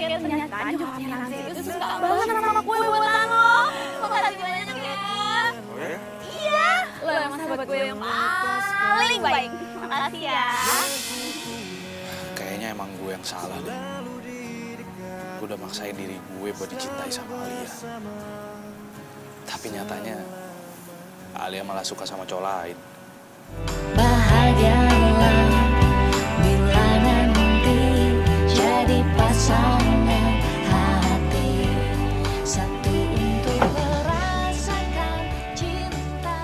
ternyata nyokapnya Ramzi itu suka banget sama kue buatan lo. Makasih banyak ya. Oh ya? Iya, lo emang sahabat gue yang paling baik. Makasih ya. Kayaknya emang gue yang salah deh. Gue udah maksain diri gue buat dicintai sama Alia. Tapi nyatanya Alia malah suka sama cowok lain. Bahagialah bila nanti jadi pasangan hati, satu untuk merasakan cinta.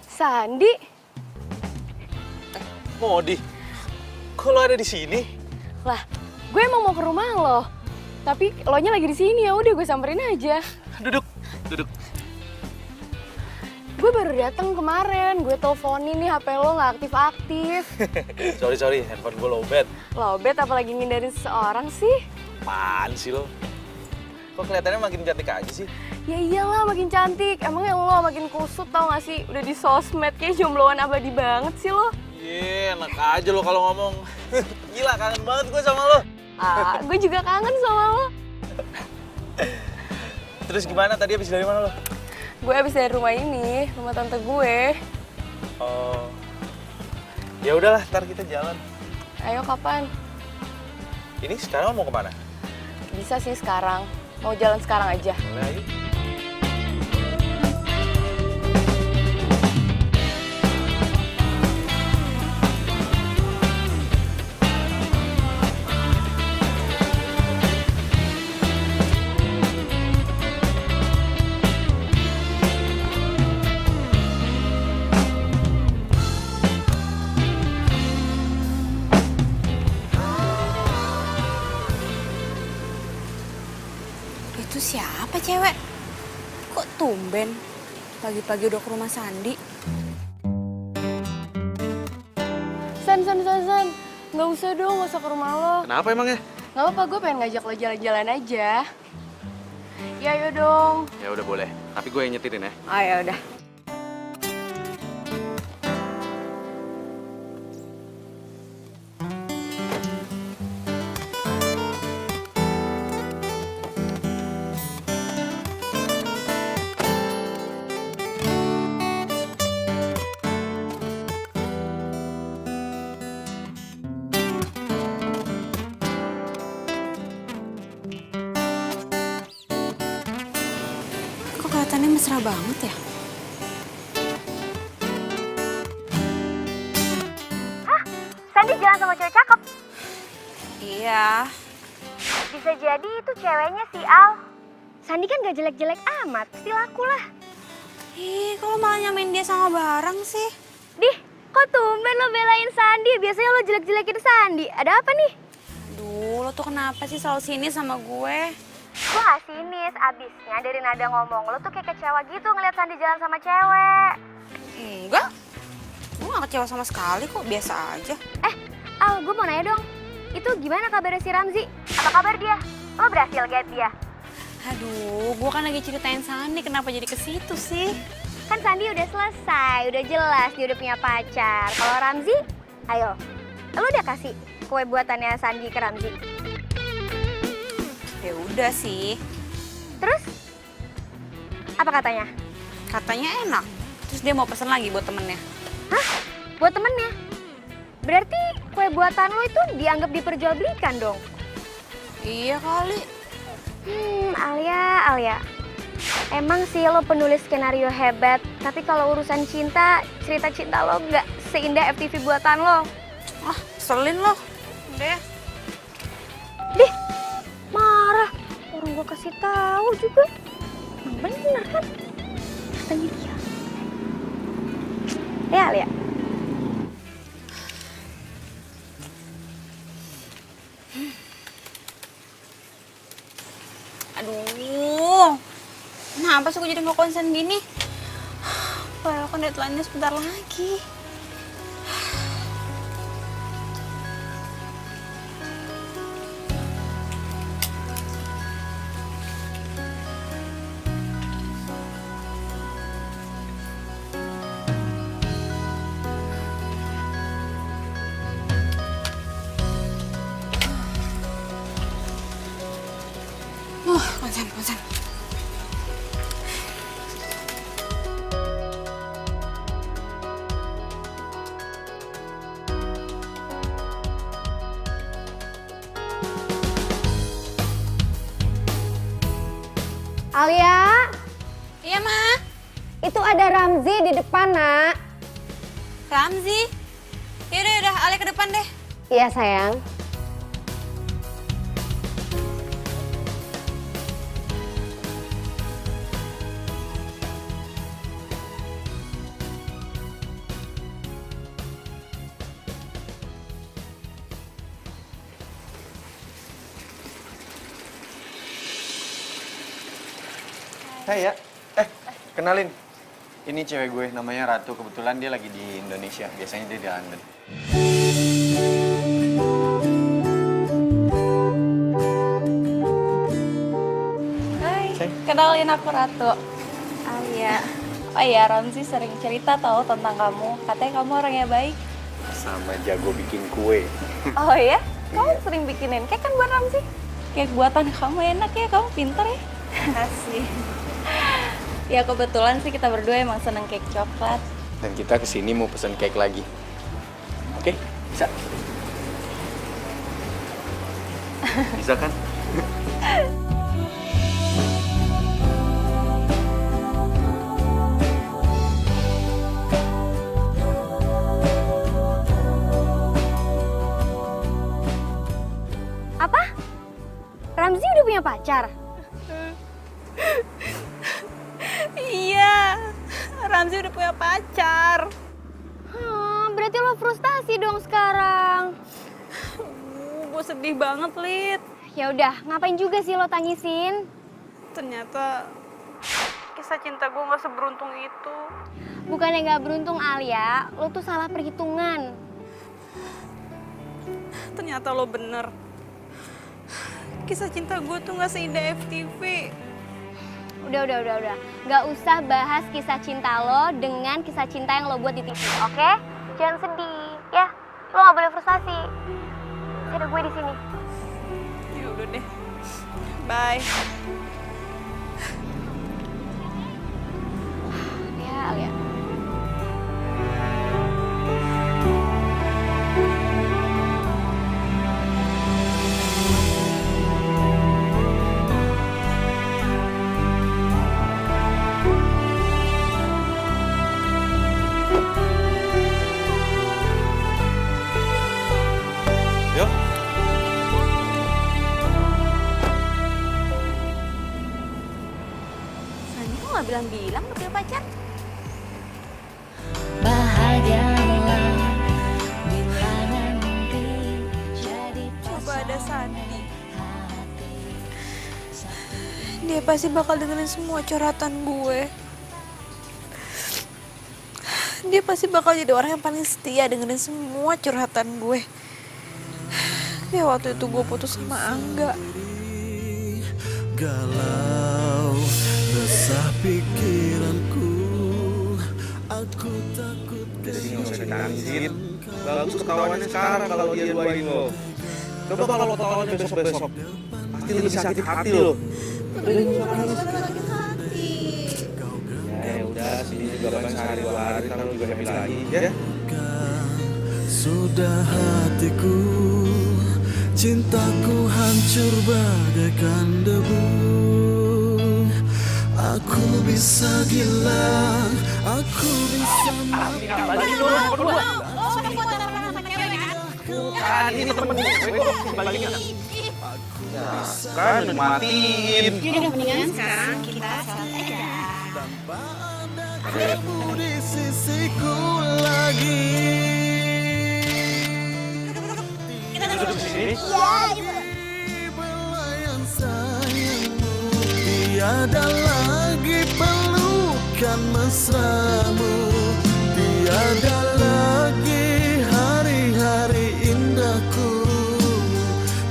Sandi, Modi, kok lo ada di sini? lah, gue emang mau ke rumah lo. Tapi lo nya lagi di sini, ya udah gue samperin aja. Duduk, duduk. Gue baru datang kemarin, gue teleponin nih HP lo nggak aktif-aktif. Sorry, handphone gue lowbat. Lobet apalagi ngindarin seseorang sih? Apaan sih lo? Kok kelihatannya makin cantik aja sih? Ya iyalah makin cantik, emangnya lo makin kusut tau gak sih? Udah di sosmed kayak jombloan abadi banget sih lo. Iya, enak aja lo kalau ngomong. Gila, kangen banget gue sama lo. Ah, gue juga kangen sama lo. Terus gimana, tadi habis dari mana lo? Gue abis dari rumah ini, rumah tante gue. Oh, ya udahlah, ntar kita jalan. Ayo kapan? Ini sekarang mau kemana? Bisa sih sekarang, mau jalan sekarang aja. Boleh aja. Itu siapa cewek? Kok tumben? Pagi-pagi udah ke rumah Sandi. San. Nggak usah dong, nggak usah ke rumah lo. Kenapa emangnya? Nggak apa-apa, gue pengen ngajak lo jalan-jalan aja. Ya ayo dong. Ya udah boleh, tapi gue yang nyetirin ya. Oh ya udah. Kok kelihatannya mesra banget ya? Sandi jalan sama cewek cakep. Iya. Bisa jadi itu ceweknya si Al. Sandi kan gak jelek-jelek amat, pasti laku lah. Ih, kalau malah nyamain dia sama barang sih? Dih, kok tumben lo belain Sandi? Biasanya lo jelek-jelekin Sandi. Ada apa nih? Duh, lo tuh kenapa sih selalu sini sama gue? Gue gak sinis, abisnya dari nada ngomong lo tuh kayak kecewa gitu ngeliat Sandi jalan sama cewek. Enggak. Gue gak kecewa sama sekali kok, biasa aja. Al, gue mau nanya dong. Itu gimana kabarnya si Ramzi? Apa kabar dia? Lo berhasil get dia? Aduh, gue kan lagi ceritain Sandi, kenapa jadi ke situ sih? Kan Sandi udah selesai, udah jelas dia udah punya pacar. Kalau Ramzi, ayo. Lo udah kasih kue buatannya Sandi ke Ramzi? Ya udah sih, Terus? Apa katanya? katanya enak. Terus dia mau pesen lagi buat temennya. Hah? Buat temennya? Berarti kue buatan lo itu dianggap diperjualbelikan dong? Iya kali. Alia. Emang sih lo penulis skenario hebat, tapi kalau urusan cinta, cerita cinta lo nggak seindah FTV buatan lo. Ah, selin lo. Udah ya. Dih, marah. Orang gue kasih tahu juga. Emang bener kan? Katanya dia. Ya, Alia. Aduh, kenapa sih gue jadi nggak konsen gini? Padahal kan deadline-nya sebentar lagi. Ponsen. Alia, Iya, Ma. itu ada Ramzi di depan, Nak. Ramzi. Yaudah, Ale ke depan deh. Iya, sayang. Hai ya. Kenalin. Ini cewek gue namanya Ratu. Kebetulan dia lagi di Indonesia. Biasanya dia di London. Hai, kenalin aku Ratu. Alia. Oh iya, Ramzi sering cerita tahu tentang kamu. Katanya kamu orangnya baik. Sama jago bikin kue. Oh iya? Kamu sering bikinin kek kan buat Ramzi? Kek buatan kamu enak ya, kamu pinter ya. Kasih. Ya kebetulan sih kita berdua emang seneng kek coklat. Dan kita kesini mau pesen cake lagi. Oke, bisa? Bisa kan? Apa? Ramzi udah punya pacar? Iya. Ramzi udah punya pacar. Berarti lo frustasi dong sekarang. Gue sedih banget, Lid. Ya udah, ngapain juga sih lo tangisin? Ternyata kisah cinta gue gak seberuntung itu. Bukannya nggak beruntung, Alia, lo tuh salah perhitungan. Ternyata lo bener. Kisah cinta gue tuh gak seindah FTV. Udah. Nggak usah bahas kisah cinta lo dengan kisah cinta yang lo buat di TV, oke? Jangan sedih, ya. Lo nggak boleh frustasi. Ada gue di sini. Ya udah deh. Bye. Ya, Alia. Yuk. Sani kok gak bilang-bilang lo punya pacar? Bahagialah bila nanti jadi Coba ada Sandi. hati. Dia pasti bakal dengerin semua curhatan gue. Dia pasti bakal jadi orang yang paling setia dengerin semua curhatan gue. Ya waktu itu gue putus sama Angga. Galau resah pikiranku, aku takut Jadi nggak usah ditangsin. Bagus ketahuannya sekarang kalau dia duain lo. Coba kalau ketahuannya besok-besok. Pasti lebih sakit hati lo. Ya udah, sini juga kan sehari dua hari, ntar lo juga happy lagi ya. sudah hatiku, cintaku hancur bagaikan debu. Aku bisa gila, aku bisa mati. Bukan, ini temen gue baliknya. Ya, kan nikmatin. Udah mendingan sekarang kita salat aja. Kamu di sisiku lagi. Kita duduk di sini. Belayan sayangmu, tiada lagi pelukan mesramu, tiada lagi hari-hari indahku,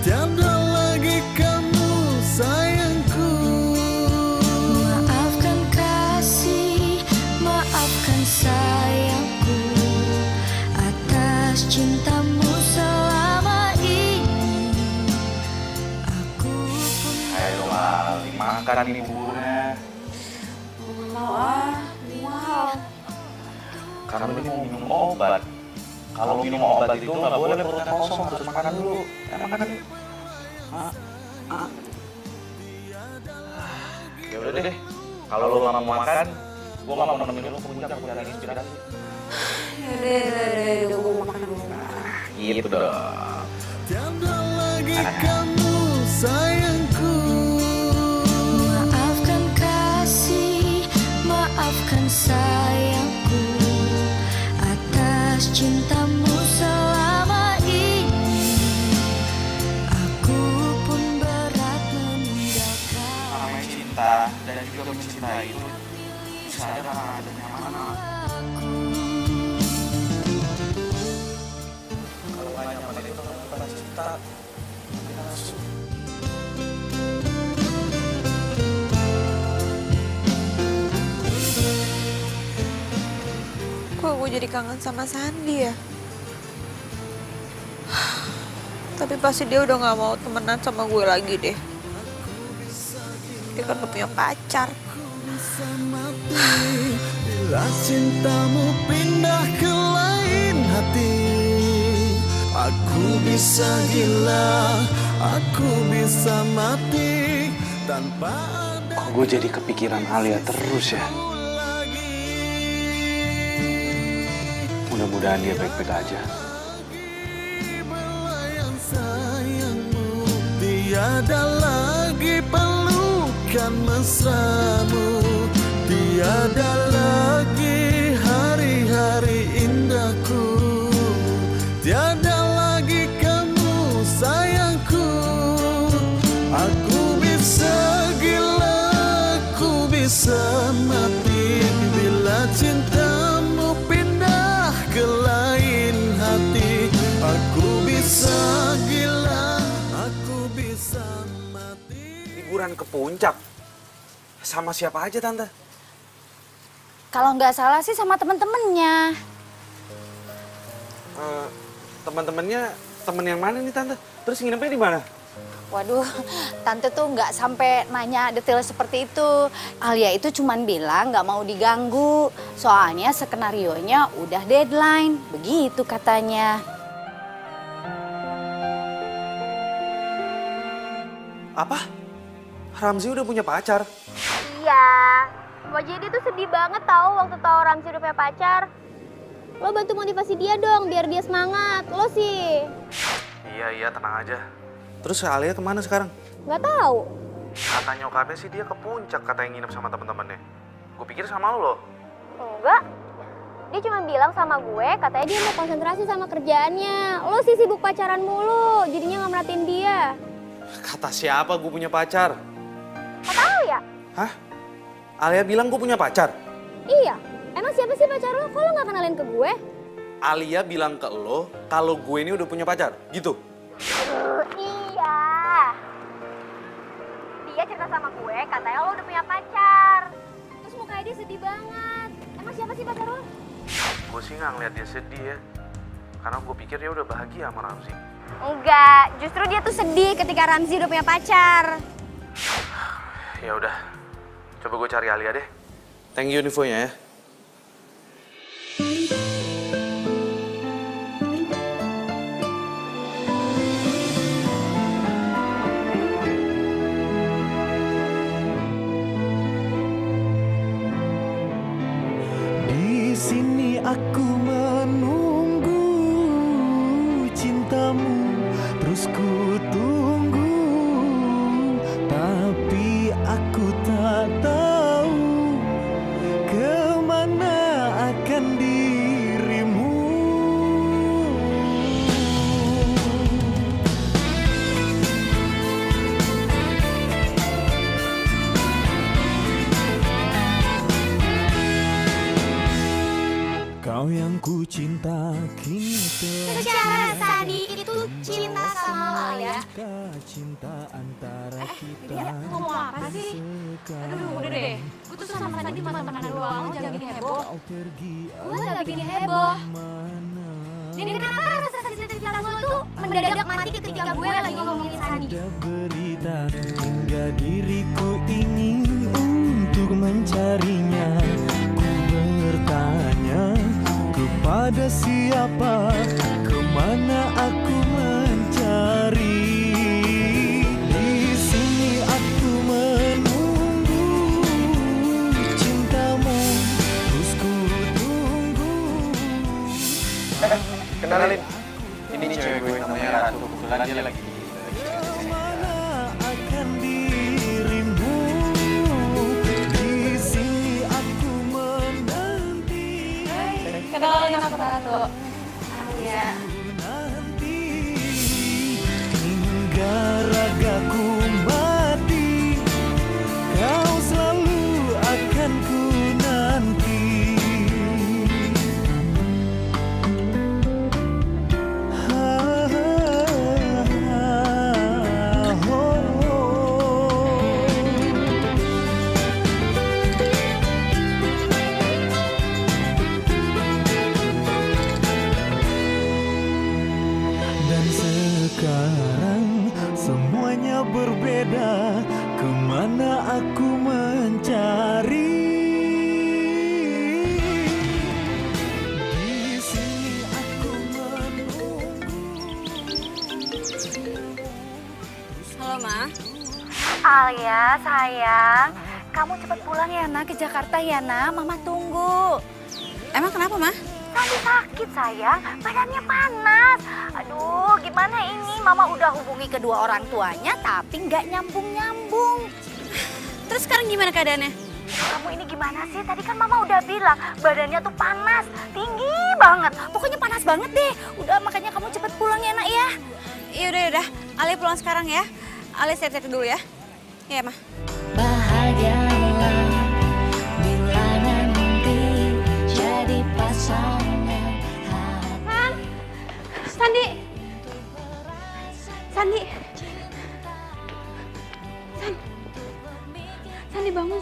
tiada lagi kamu sayangku. Maafkan kasih, maafkan sayangku atas cintamu selama ini. Aku pun Ayo Ali, makan makan ini buburnya. Nggak mau ah, mual. Karena ini mau minum obat. Kalau minum obat itu nggak boleh perutnya kosong, harus makan dulu. Ya makan dulu. Ya udah deh. Kalau lo nggak mau makan, gue nggak mau nemenin lo ke puncak buat cari inspirasi. Udah, gue makan dulu. Gitu dong. Tiada lagi kamu sayangku. Maafkan kasih, maafkan sayangku atas cintamu selama ini. Aku pun berat meninggalkan. Namanya cinta dan juga mencintai itu bisa ada karena adanya mana. Kalau nggak nyaman itu bukan cinta. Kok gue jadi kangen sama Sandi ya? Tapi pasti dia udah gak mau temenan sama gue lagi deh. Dia kan udah punya pacar. Bila cintamu pindah ke lain hati, aku bisa gila, aku bisa mati tanpa ada Kok gue jadi kepikiran Alia terus ya? Mudah-mudahan dia baik-baik aja. belayan sayangmu. Tiada lagi pelukan mesramu, tiada lagi hari-hari indahku, tiada lagi kamu sayangku. Aku bisa gila, aku bisa mati bila cintamu pindah ke lain hati. Aku bisa gila, aku bisa mati. Liburan ke puncak? Sama siapa aja, Tante? Kalau nggak salah sih sama temen-temennya. Teman-temannya, temen yang mana nih, Tante? Terus nginepnya di mana? Waduh, tante tuh nggak sampai nanya detail seperti itu. Alia itu cuman bilang nggak mau diganggu, soalnya skenarionya udah deadline, begitu katanya. Apa? Ramzi udah punya pacar? Iya. Kok jadi tuh sedih banget tahu waktu tahu Ramzi udah punya pacar. Lo bantu motivasi dia dong biar dia semangat. Lo sih. Iya, tenang aja. Terus Alia kemana sekarang? Nggak tahu. Kata nyokapnya sih dia ke puncak, katanya nginep sama temen-temennya. Gue pikir sama lu loh. Enggak. Dia cuma bilang sama gue, katanya dia mau konsentrasi sama kerjaannya. Lo sih sibuk pacaran mulu, jadinya nggak merhatiin dia. Kata siapa gue punya pacar? Nggak tahu ya? Hah? Alia bilang gue punya pacar? Iya. Emang siapa sih pacar lo? Kok lo nggak kenalin ke gue? Alia bilang ke lo kalau gue ini udah punya pacar, gitu? Iya. Dia cerita sama gue, katanya lo udah punya pacar. Terus mukanya dia sedih banget. Emang siapa sih pacar lo? Gue sih nggak ngeliat dia sedih ya. Karena gue pikir dia udah bahagia sama Ramzi. Enggak, justru dia tuh sedih ketika Ramzi udah punya pacar. Ya udah, coba gue cari Alia deh. Thank you infonya ya. Di sini aku menunggu cintamu, terus ku tunggu, tapi aku tak tahu kemana akan dirimu. Kau yang ku cinta kini Secara Sandi itu cinta sama Alia. cinta antara kita. Ngomong apa sih? Aduh, udah deh. Gue tuh sama Sandi cuma temenan doang, lo jangan bikin heboh. Gue gak bikin heboh. Dan kenapa rasa cinta-cinta gue tuh mendadak mati ketika gue lagi ngomongin Sandi. Ada berita hingga diriku ingin untuk mencarinya. Ku bertanya kepada siapa, kemana aku mencari. Di sini aku menunggu cintamu, terus ku tunggu. Kenalin, ini cewek gue namanya Ratu. Kebetulan dia lagi Kemana akan dirimu? Di sini aku menanti. Kenalin aku Ratu. Iya. Nanti hingga ragaku mati, kau selalu akan ku nanti. Dan sekarang semuanya berbeda, kemana aku mencari? Di sini aku menunggu. Halo, Ma. Alia, sayang, kamu cepat pulang ya nak ke Jakarta ya nak, mama tunggu. Emang kenapa, Ma? Sandi sakit sayang, badannya panas. Aduh, gimana ini? Mama udah hubungi kedua orang tuanya tapi nggak nyambung-nyambung. Terus sekarang gimana keadaannya? Kamu ini gimana sih? Tadi kan mama udah bilang badannya tuh panas, tinggi banget. Pokoknya panas banget deh. Udah makanya kamu cepet pulang ya nak ya. Yaudah. Ali pulang sekarang ya. Ali siap-siap dulu ya. Iya, Ma. Bahagialah bila nanti jadi pasangan hati. Sandi. Sandi bangun,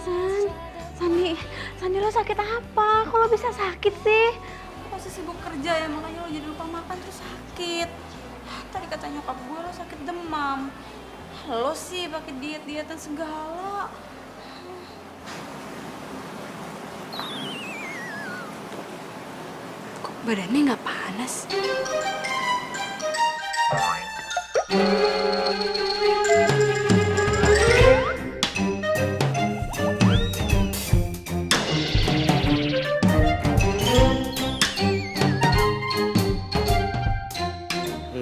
Sandi lo sakit apa? Kok lo bisa sakit sih? Masa sibuk kerja ya, makanya lo jadi lupa makan terus sakit. Tadi kata nyokap gue lo sakit demam. Lo sih pakai diet-dietan segala. Kok badannya nggak panas?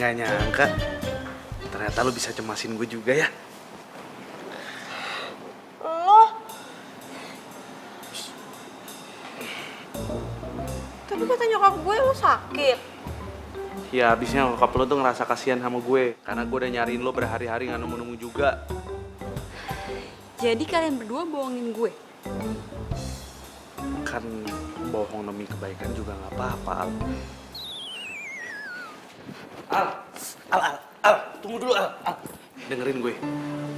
nggak nyangka ternyata lo bisa cemasin gue juga ya. Tapi kata nyokap gue lo sakit. Ya abisnya nyokap lo tuh ngerasa kasihan sama gue karena gue udah nyariin lo berhari-hari nggak nemu-nemu juga. Jadi kalian berdua bohongin gue? Kan bohong demi kebaikan juga nggak apa-apa, Al, tunggu dulu Al. Dengerin gue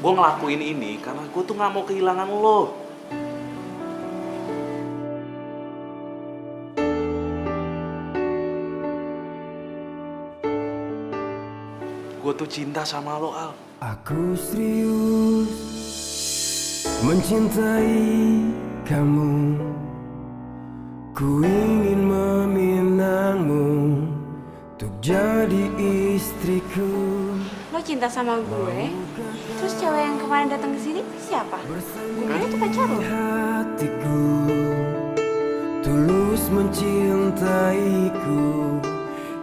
ngelakuin ini karena gue tuh nggak mau kehilangan lo. Gue tuh cinta sama lo, Al. Aku serius mencintai kamu. Ku ingin meminangmu untuk jadi istriku. Lo cinta sama gue, terus cewek yang kemarin datang ke sini siapa? Gue kira itu pacar lo. Hatiku tulus mencintaiku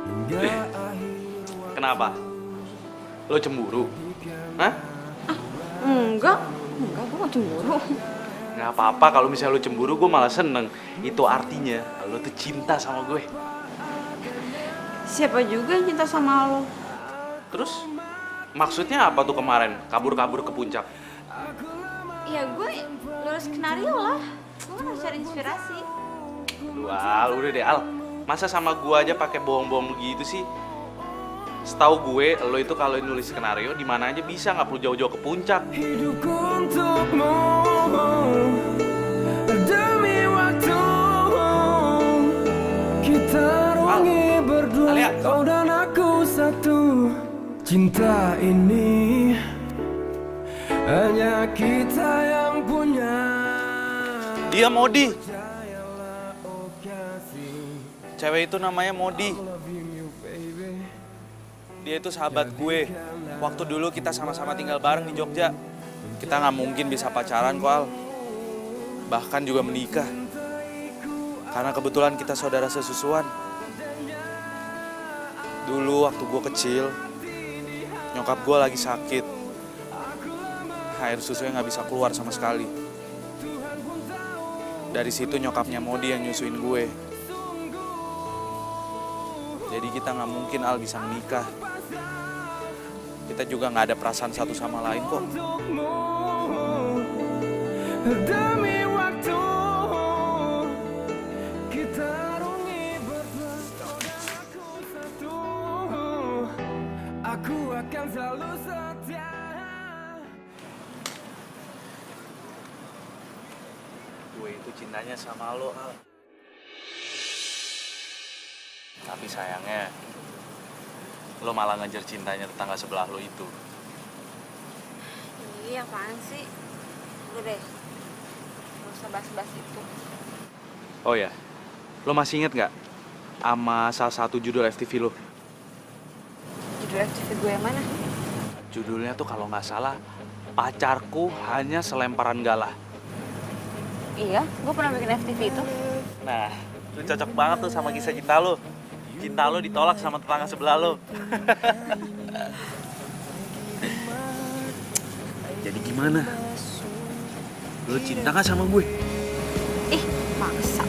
hingga akhir. Kenapa? Lo cemburu? Hah? Enggak, gue gak cemburu. Nggak apa-apa kalau misalnya lo cemburu, gue malah seneng. Itu artinya lo tuh cinta sama gue. Siapa juga yang cinta sama lo? Terus maksudnya apa tuh kemarin kabur-kabur ke puncak? Ya gue lulus skenario lah. Gue kan harus cari inspirasi. Lu Al, udah deh Al. Masa sama gue aja pakai bohong-bohong begitu sih? Setahu gue, lo itu kalau nulis skenario di mana aja bisa, nggak perlu jauh-jauh ke puncak. Hidup untukmu demi waktu kita ruangi berdua, Alia. kau dan aku satu. Cinta ini hanya kita yang punya. Dia Modi. Cewek itu namanya Modi. Dia itu sahabat gue. Waktu dulu kita sama-sama tinggal bareng di Jogja. Kita nggak mungkin bisa pacaran kok, Al. Bahkan juga menikah. Karena kebetulan kita saudara sesusuan. Dulu waktu gue kecil, nyokap gue lagi sakit. Air susunya nggak bisa keluar sama sekali. Dari situ nyokapnya Modi yang nyusuin gue. Jadi kita nggak mungkin, Al, bisa menikah. Kita juga nggak ada perasaan satu sama lain kok. Demi waktu kita rungi berpesona satu. Aku akan selalu setia. Gue itu cintanya sama lo, Al. Tapi sayangnya, lo malah ngejar cintanya tetangga sebelah lo itu. Iya, apaan sih? Udah deh, gak usah bahas-bahas itu. Oh ya, lo masih inget nggak sama salah satu judul FTV lo? Judul FTV gue yang mana? Judulnya tuh kalau nggak salah, Pacarku Hanya Selemparan Galah. Iya, gue pernah bikin FTV itu. Nah, lu cocok banget tuh sama kisah cinta lo. Cinta lo ditolak sama tetangga sebelah lo. Jadi gimana? Lo cinta gak sama gue? Ih, maksa.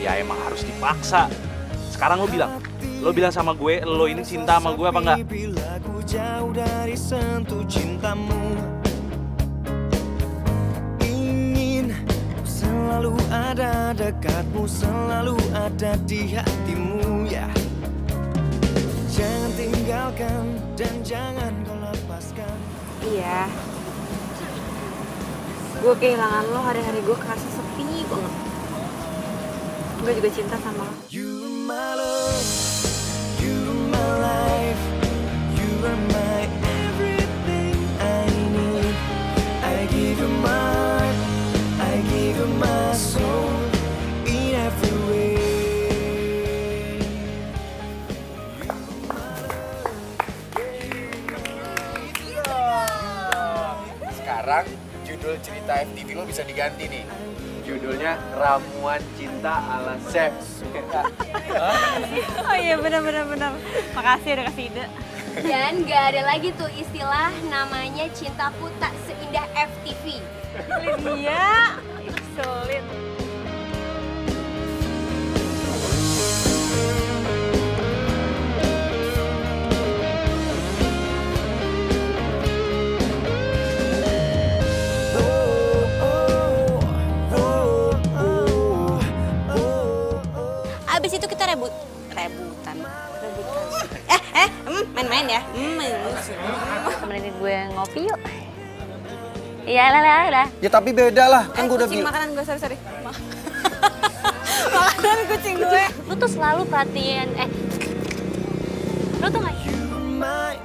Ya emang harus dipaksa. Sekarang lo bilang sama gue, lo ini cinta sama gue apa enggak? Bila ku jauh dari sentuh cintamu, ingin selalu ada dekatmu, selalu ada di hatimu ya. Jangan tinggalkan dan jangan kau lepaskan. Iya. Gue kehilangan lo, hari-hari gue kerasa sepi banget. Gue juga cinta sama lo. You are my love, you are my life, you are my everything I need. I give you my heart, I give you my soul in every way. Sekarang judul cerita FTV lo bisa diganti nih. Judulnya Ramuan Cinta ala Chef. Oh iya, benar. Makasih udah kasih ide. Dan gak ada lagi tuh istilah namanya cintaku tak seindah FTV. Iya, sulit. Abis itu kita rebutan. Main-main ya. Temenin gue ngopi yuk. Iya, lah. Ya tapi beda lah, kan gue udah Kucing bilang. makanan gue, sorry. Makanan kucing gue. Lu tuh selalu perhatiin, lu tuh gak You are my